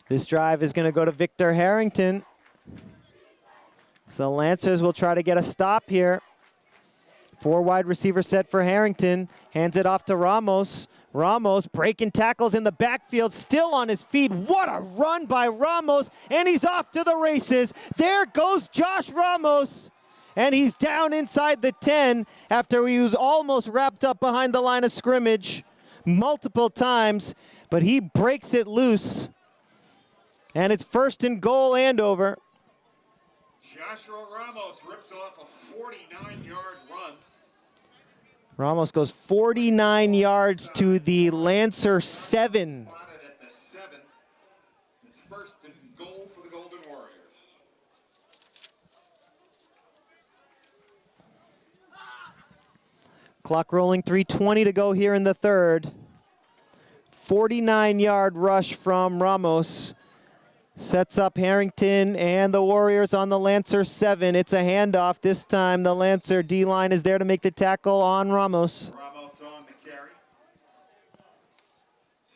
This drive is going to go to Victor Harrington. So the Lancers will try to get a stop here. 4 wide receiver set for Harrington. Hands it off to Ramos. Ramos breaking tackles in the backfield, still on his feet. What a run by Ramos, and he's off to the races. There goes Josh Ramos, and he's down inside the 10 after he was almost wrapped up behind the line of scrimmage multiple times, but he breaks it loose, and it's 1st and goal, Andover. Joshua Ramos rips off a 49-yard run. Ramos goes 49 yards to the Lancer 7. At the 7. It's 1st and goal for the Golden Warriors. Clock rolling, 3:20 to go here in the third. 49-yard rush from Ramos. Sets up Harrington and the Warriors on the Lancer 7. It's a handoff. This time the Lancer D-line is there to make the tackle on Ramos. Ramos on the carry.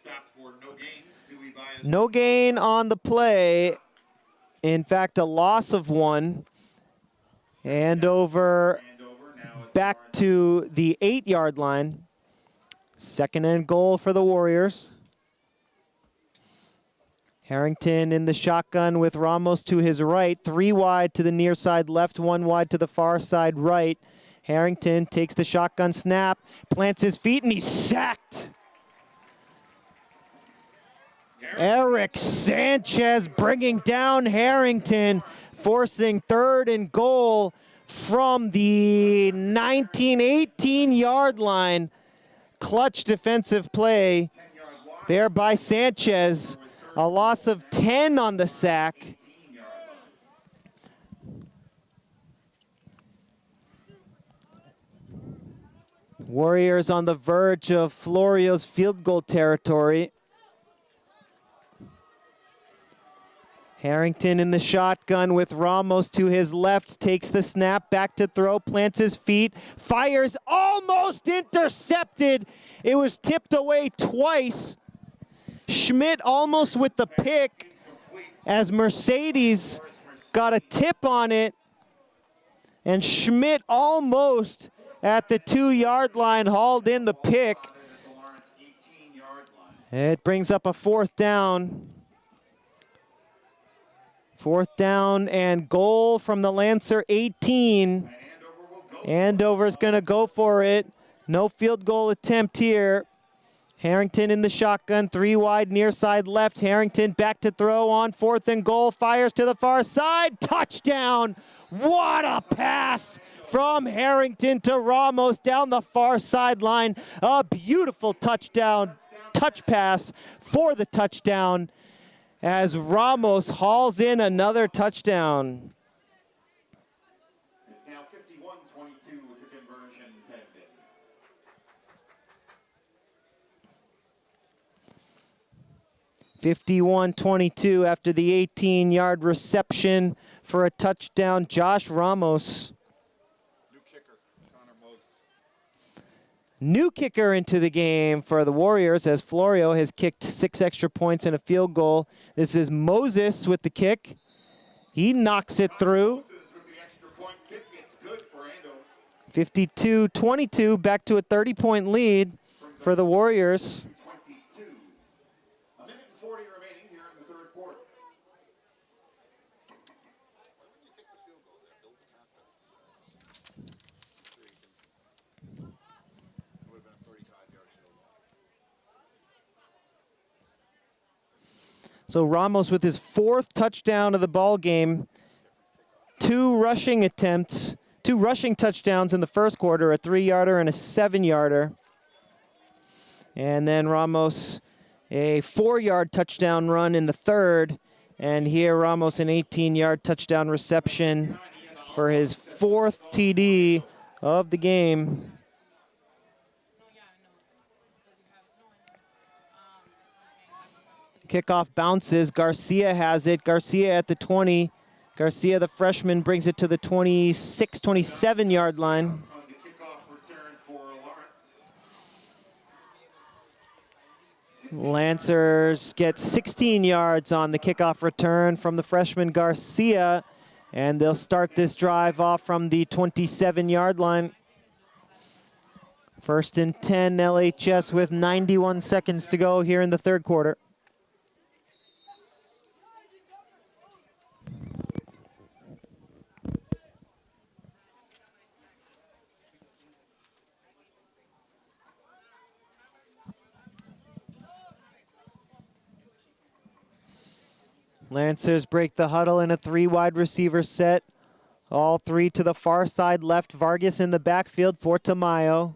Stopped for no gain. Dewey Bias. No gain on the play. In fact, a loss of 1. Andover back to the 8-yard line. 2nd and goal for the Warriors. Harrington in the shotgun with Ramos to his right. 3 wide to the near side left, 1 wide to the far side right. Harrington takes the shotgun snap, plants his feet, and he's sacked. Eric Sanchez bringing down Harrington, forcing 3rd and goal from the 18-yard line. Clutch defensive play there by Sanchez. A loss of 10 on the sack. Warriors on the verge of Florio's field goal territory. Harrington in the shotgun with Ramos to his left, takes the snap, back to throw, plants his feet, fires, almost intercepted. It was tipped away twice. Schmidt almost with the pick as Mercedes got a tip on it, and Schmidt almost at the 2-yard line hauled in the pick. It brings up a 4th down. 4th down and goal from the Lancer 18. Andover's going to go for it. No field goal attempt here. Harrington in the shotgun, 3 wide, near side left. Harrington back to throw on 4th and goal, fires to the far side, touchdown! What a pass from Harrington to Ramos down the far sideline. A beautiful touchdown, touch pass for the touchdown as Ramos hauls in another touchdown. It's now 51-22 with the conversion pending. 51-22 after the 18-yard reception for a touchdown. Josh Ramos. New kicker into the game for the Warriors as Florio has kicked 6 extra points and a field goal. This is Moses with the kick. He knocks it through. 52-22, back to a 30-point lead for the Warriors. So Ramos with his 4th touchdown of the ball game. 2 rushing attempts, 2 rushing touchdowns in the first quarter, a 3-yarder and a 7-yarder. And then Ramos, a 4-yard touchdown run in the third. And here Ramos, an 18-yard touchdown reception for his 4th TD of the game. Kickoff bounces. Garcia has it. Garcia at the 20. Garcia, the freshman, brings it to the 26, 27-yard line. Lancers get 16 yards on the kickoff return from the freshman Garcia, and they'll start this drive off from the 27-yard line. First and 10, LHS with 91 seconds to go here in the third quarter. Lancers break the huddle in a 3 wide receiver set. All 3 to the far side left. Vargas in the backfield for Tamayo.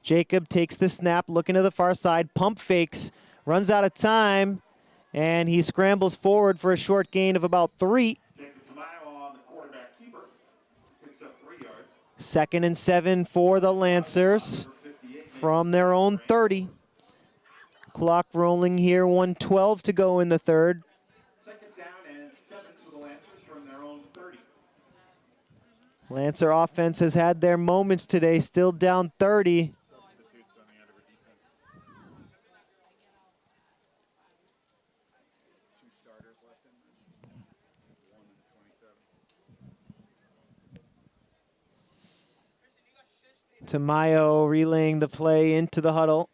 Jacob takes the snap, looking to the far side, pump fakes, runs out of time, and he scrambles forward for a short gain of about 3. Second and 7 for the Lancers from their own 30. Clock rolling here, 1:12 to go in the third. Lancer offense has had their moments today, still down 30. Tamayo relaying the play into the huddle.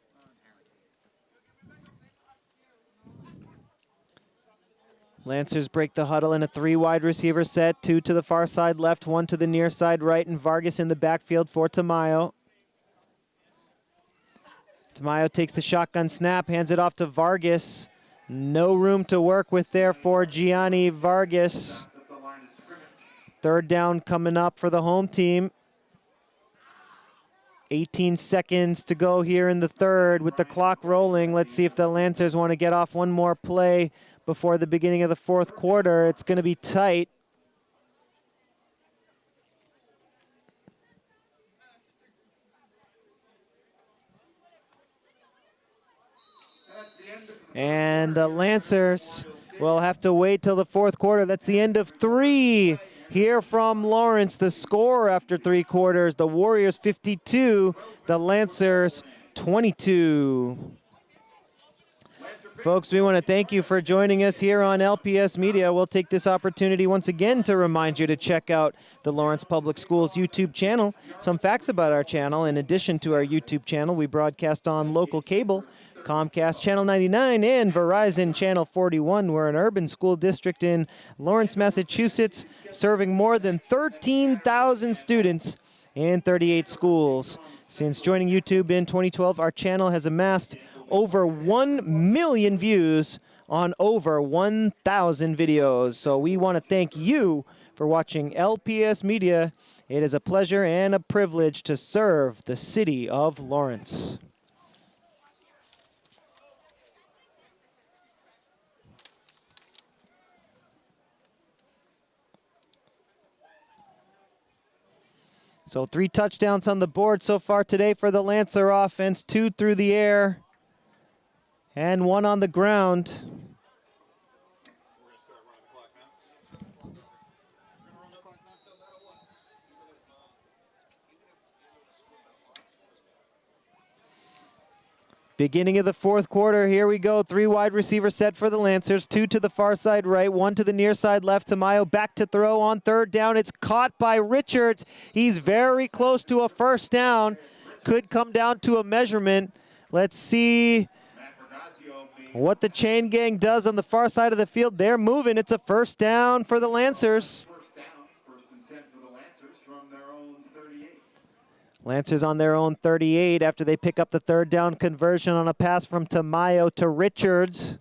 Lancers break the huddle in a 3 wide receiver set, 2 to the far side left, 1 to the near side right, and Vargas in the backfield for Tamayo. Tamayo takes the shotgun snap, hands it off to Vargas. No room to work with there for Gianni Vargas. Third down coming up for the home team. 18 seconds to go here in the third with the clock rolling. Let's see if the Lancers want to get off one more play before the beginning of the fourth quarter. It's going to be tight. And the Lancers will have to wait till the fourth quarter. That's the end of 3 here from Lawrence. The score after 3 quarters, the Warriors 52, the Lancers 22. Folks, we want to thank you for joining us here on LPS Media. We'll take this opportunity once again to remind you to check out the Lawrence Public Schools YouTube channel. Some facts about our channel: in addition to our YouTube channel, we broadcast on local cable, Comcast Channel 99 and Verizon Channel 41. We're an urban school district in Lawrence, Massachusetts, serving more than 13,000 students in 38 schools. Since joining YouTube in 2012, our channel has amassed over 1 million views on over 1,000 videos. So we want to thank you for watching LPS Media. It is a pleasure and a privilege to serve the city of Lawrence. So 3 touchdowns on the board so far today for the Lancer offense, 2 through the air and 1 on the ground. Beginning of the fourth quarter, here we go. 3 wide receiver set for the Lancers, 2 to the far side right, 1 to the near side left. Tamayo back to throw on third down. It's caught by Richards. He's very close to a first down. Could come down to a measurement. Let's see what the chain gang does on the far side of the field. They're moving. It's a first down for the Lancers. Lancers on their own 38 after they pick up the third down conversion on a pass from Tamayo to Richards.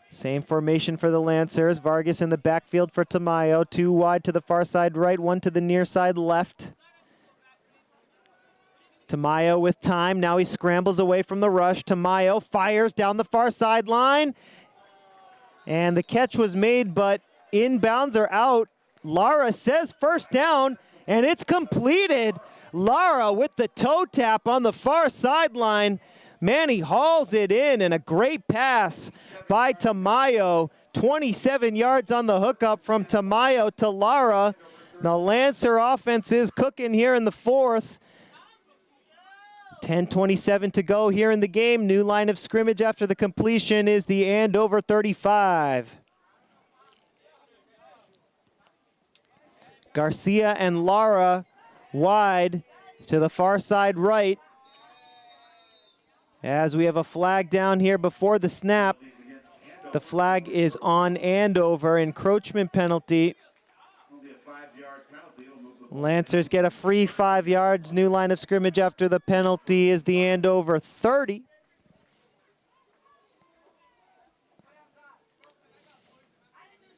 Same formation for the Lancers. Vargas in the backfield for Tamayo. 2 wide to the far side right, 1 to the near side left. Tamayo with time. Now he scrambles away from the rush. Tamayo fires down the far sideline. And the catch was made, but inbounds or out. Lara says first down, and it's completed. Lara with the toe tap on the far sideline. Manny hauls it in, and a great pass by Tamayo. 27 yards on the hookup from Tamayo to Lara. The Lancer offense is cooking here in the fourth. 10:27 to go here in the game. New line of scrimmage after the completion is the Andover 35. Garcia and Lara wide to the far side right. As we have a flag down here before the snap. The flag is on Andover, encroachment penalty. Lancers get a free 5 yards. New line of scrimmage after the penalty is the Andover 30.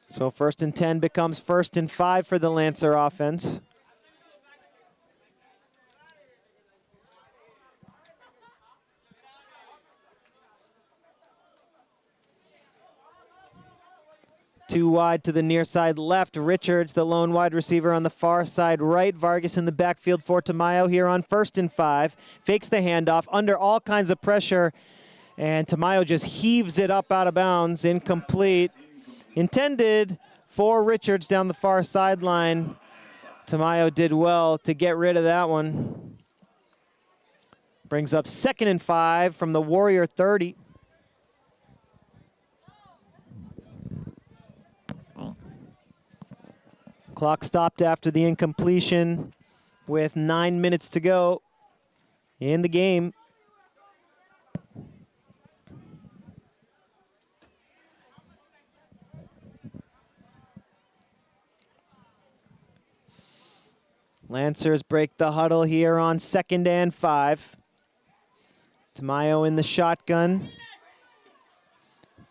So 1st and 10 becomes 1st and 5 for the Lancer offense. Two wide to the near side left. Richards, the lone wide receiver on the far side right. Vargas in the backfield for Tamayo here on 1st and 5. Fakes the handoff under all kinds of pressure. And Tamayo just heaves it up out of bounds. Incomplete. Intended for Richards down the far sideline. Tamayo did well to get rid of that one. Brings up 2nd and 5 from the Warrior 30. Clock stopped after the incompletion with 9 minutes to go in the game. Lancers break the huddle here on 2nd and 5. Tamayo in the shotgun.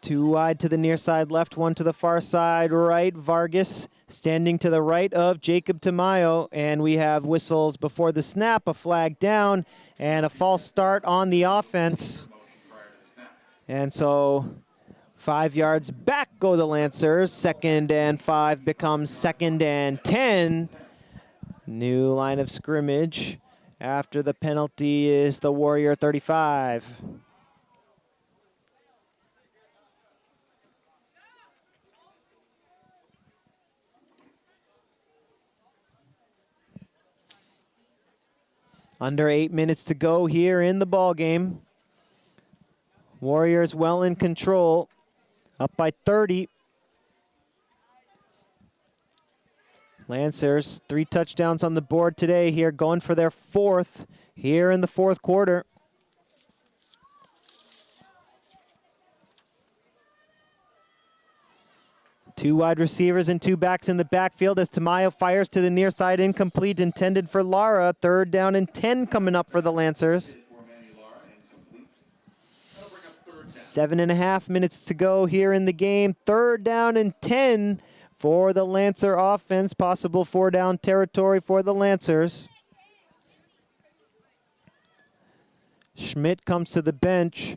Two wide to the near side left, one to the far side right. Vargas standing to the right of Jacob Tamayo, and we have whistles before the snap, a flag down, and a false start on the offense. And so 5 yards back go the Lancers. 2nd and 5 becomes 2nd and 10. New line of scrimmage after the penalty is the Warrior 35. Under 8 minutes to go here in the ball game. Warriors well in control, up by 30. Lancers, 3 touchdowns on the board today here, going for their 4th here in the 4th quarter. Two wide receivers and 2 backs in the backfield as Tamayo fires to the near side, incomplete, intended for Lara. 3rd down and 10 coming up for the Lancers. 7.5 minutes to go here in the game. 3rd down and 10 for the Lancer offense. Possible 4-down territory for the Lancers. Schmidt comes to the bench.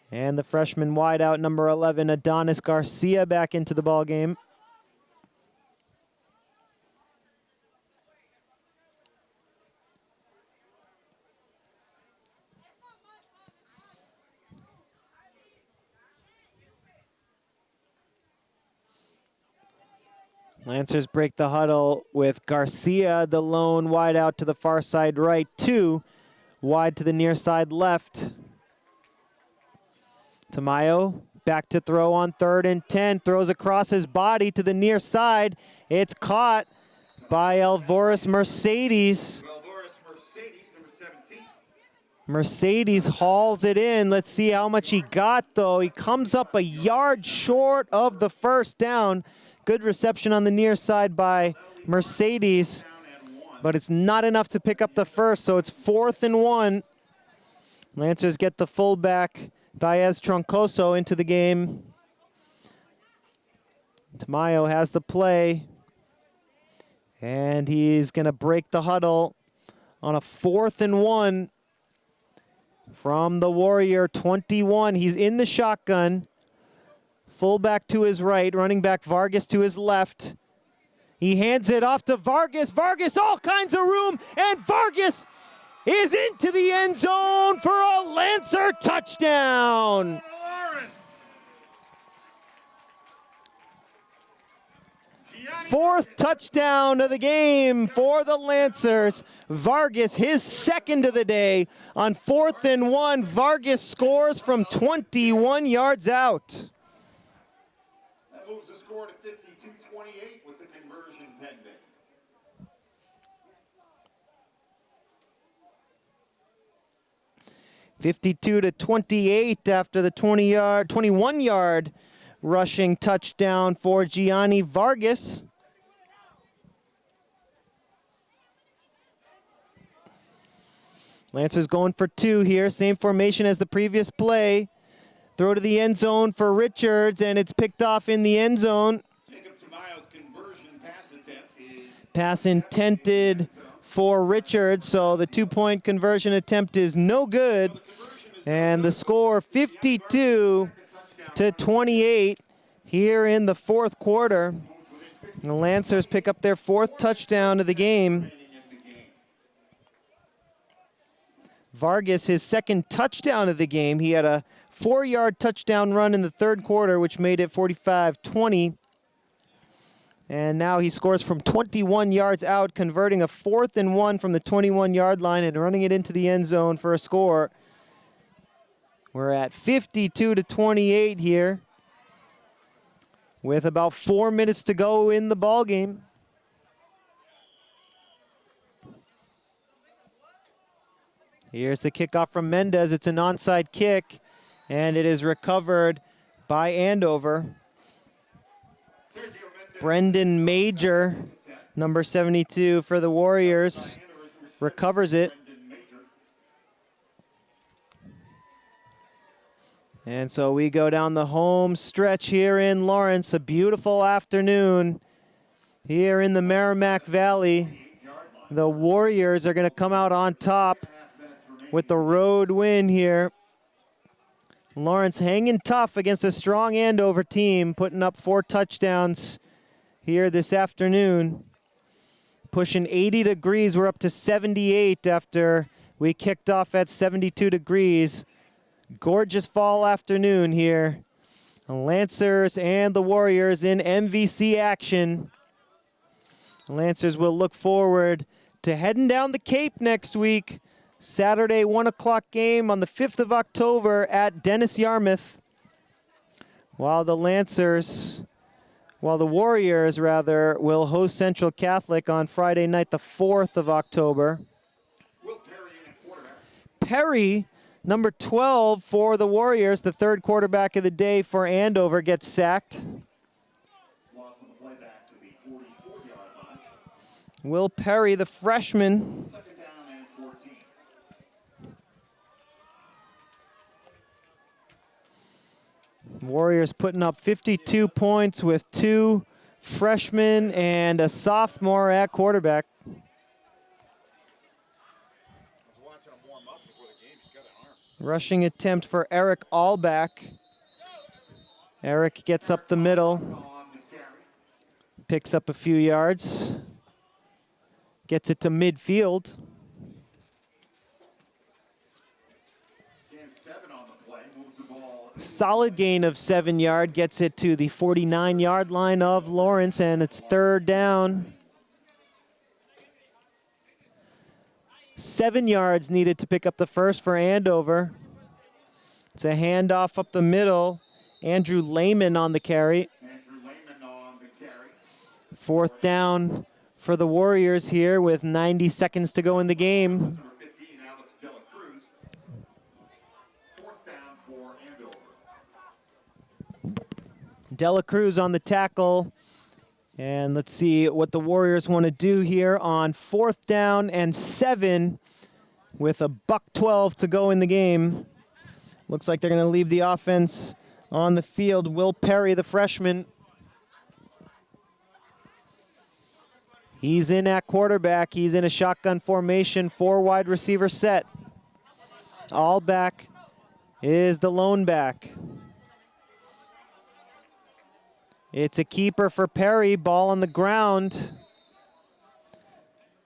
And the freshman wideout, number 11, Adonis Garcia, back into the ball game. Lancers break the huddle with Garcia, the lone wideout to the far side right, 2 wide to the near side left. Tamayo back to throw on 3rd and 10, throws across his body to the near side. It's caught by Alvarez Mercedes. Mercedes hauls it in. Let's see how much he got, though. He comes up a yard short of the 1st down. Good reception on the near side by Mercedes, but it's not enough to pick up the 1st, so it's 4th and 1. Lancers get the fullback, Baez Troncoso, into the game. Tamayo has the play, and he's going to break the huddle on a 4th and 1 from the Warrior 21. He's in the shotgun. Fullback to his right, running back Vargas to his left. He hands it off to Vargas. Vargas, all kinds of room, and Vargas is into the end zone for a Lancer touchdown. Fourth touchdown of the game for the Lancers. Vargas, his second of the day. On 4th and 1, Vargas scores from 21 yards out. That moves the score to 52-28 with the conversion pending. (52-28) after the 21-yard rushing touchdown for Gianni Vargas. Lancers going for 2 here. Same formation as the previous play. Throw to the end zone for Richards, and it's picked off in the end zone. Pass intended for Richards, so the 2-point conversion attempt is no good. And the score 52-28 here in the fourth quarter. The Lancers pick up their 4th touchdown of the game. Vargas, his 2nd touchdown of the game. He had a 4-yard touchdown run in the 3rd quarter, which made it 45-20. And now he scores from 21 yards out, converting a 4th and 1 from the 21-yard line and running it into the end zone for a score. We're at 52-28 here, with about 4 minutes to go in the ball game. Here's the kickoff from Mendez. It's an onside kick, and it is recovered by Andover. Brendan Major, number 72 for the Warriors, recovers it. And so we go down the home stretch here in Lawrence. A beautiful afternoon here in the Merrimack Valley. The Warriors are going to come out on top with the road win here. Lawrence hanging tough against a strong Andover team, putting up 4 touchdowns here this afternoon. Pushing 80 degrees. We're up to 78 after we kicked off at 72 degrees. Gorgeous fall afternoon here. The Lancers and the Warriors in MVC action. The Lancers will look forward to heading down the Cape next week. Saturday, 1 o'clock game on the 5th of October at Dennis Yarmouth. While the Warriors will host Central Catholic on Friday night, the 4th of October. Perry, number 12 for the Warriors, the 3rd quarterback of the day for Andover, gets sacked. Will Perry, the freshman. Warriors putting up 52 points with 2 freshmen and a sophomore at quarterback. Rushing attempt for Eric Allback. Eric gets up the middle, picks up a few yards, gets it to midfield. Solid gain of 7 yards, gets it to the 49-yard line of Lawrence, and it's 3rd down. 7 yards needed to pick up the first for Andover. It's a handoff up the middle. Andrew Lehman on the carry. 4th down for the Warriors here with 90 seconds to go in the game. Dela Cruz on the tackle. And let's see what the Warriors want to do here on 4th down and 7 with a $1:12 to go in the game. Looks like they're going to leave the offense on the field. Will Perry, the freshman. He's in at quarterback. He's in a shotgun formation, 4 wide receiver set. Allback is the lone back. It's a keeper for Perry, ball on the ground.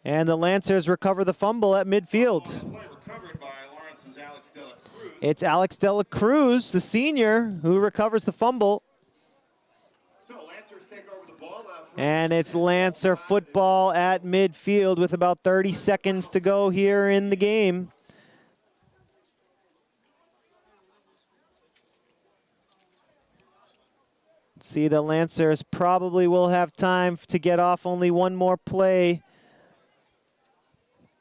And the Lancers recover the fumble at midfield. It's Alex Dela Cruz, the senior, who recovers the fumble. And it's Lancer football at midfield with about 30 seconds to go here in the game. See, the Lancers probably will have time to get off only one more play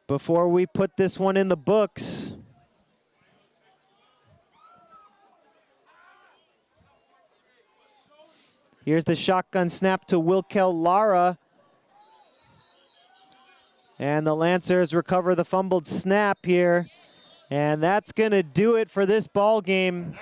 before we put this one in the books. Here's the shotgun snap to Wilkel Lara. And the Lancers recover the fumbled snap here. And that's going to do it for this ball game.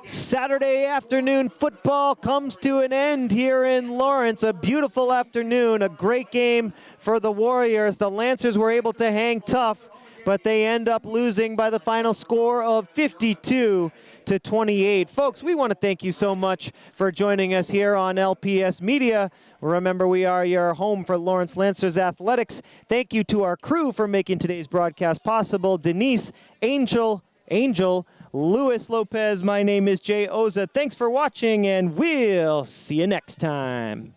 Saturday afternoon football comes to an end here in Lawrence. A beautiful afternoon, a great game for the Warriors. The Lancers were able to hang tough, but they end up losing by the final score of 52-28. Folks, we want to thank you so much for joining us here on LPS Media. Remember, we are your home for Lawrence Lancers athletics. Thank you to our crew for making today's broadcast possible. Denise, Angel, Luis Lopez. My name is Jay Oza. Thanks for watching, and we'll see you next time.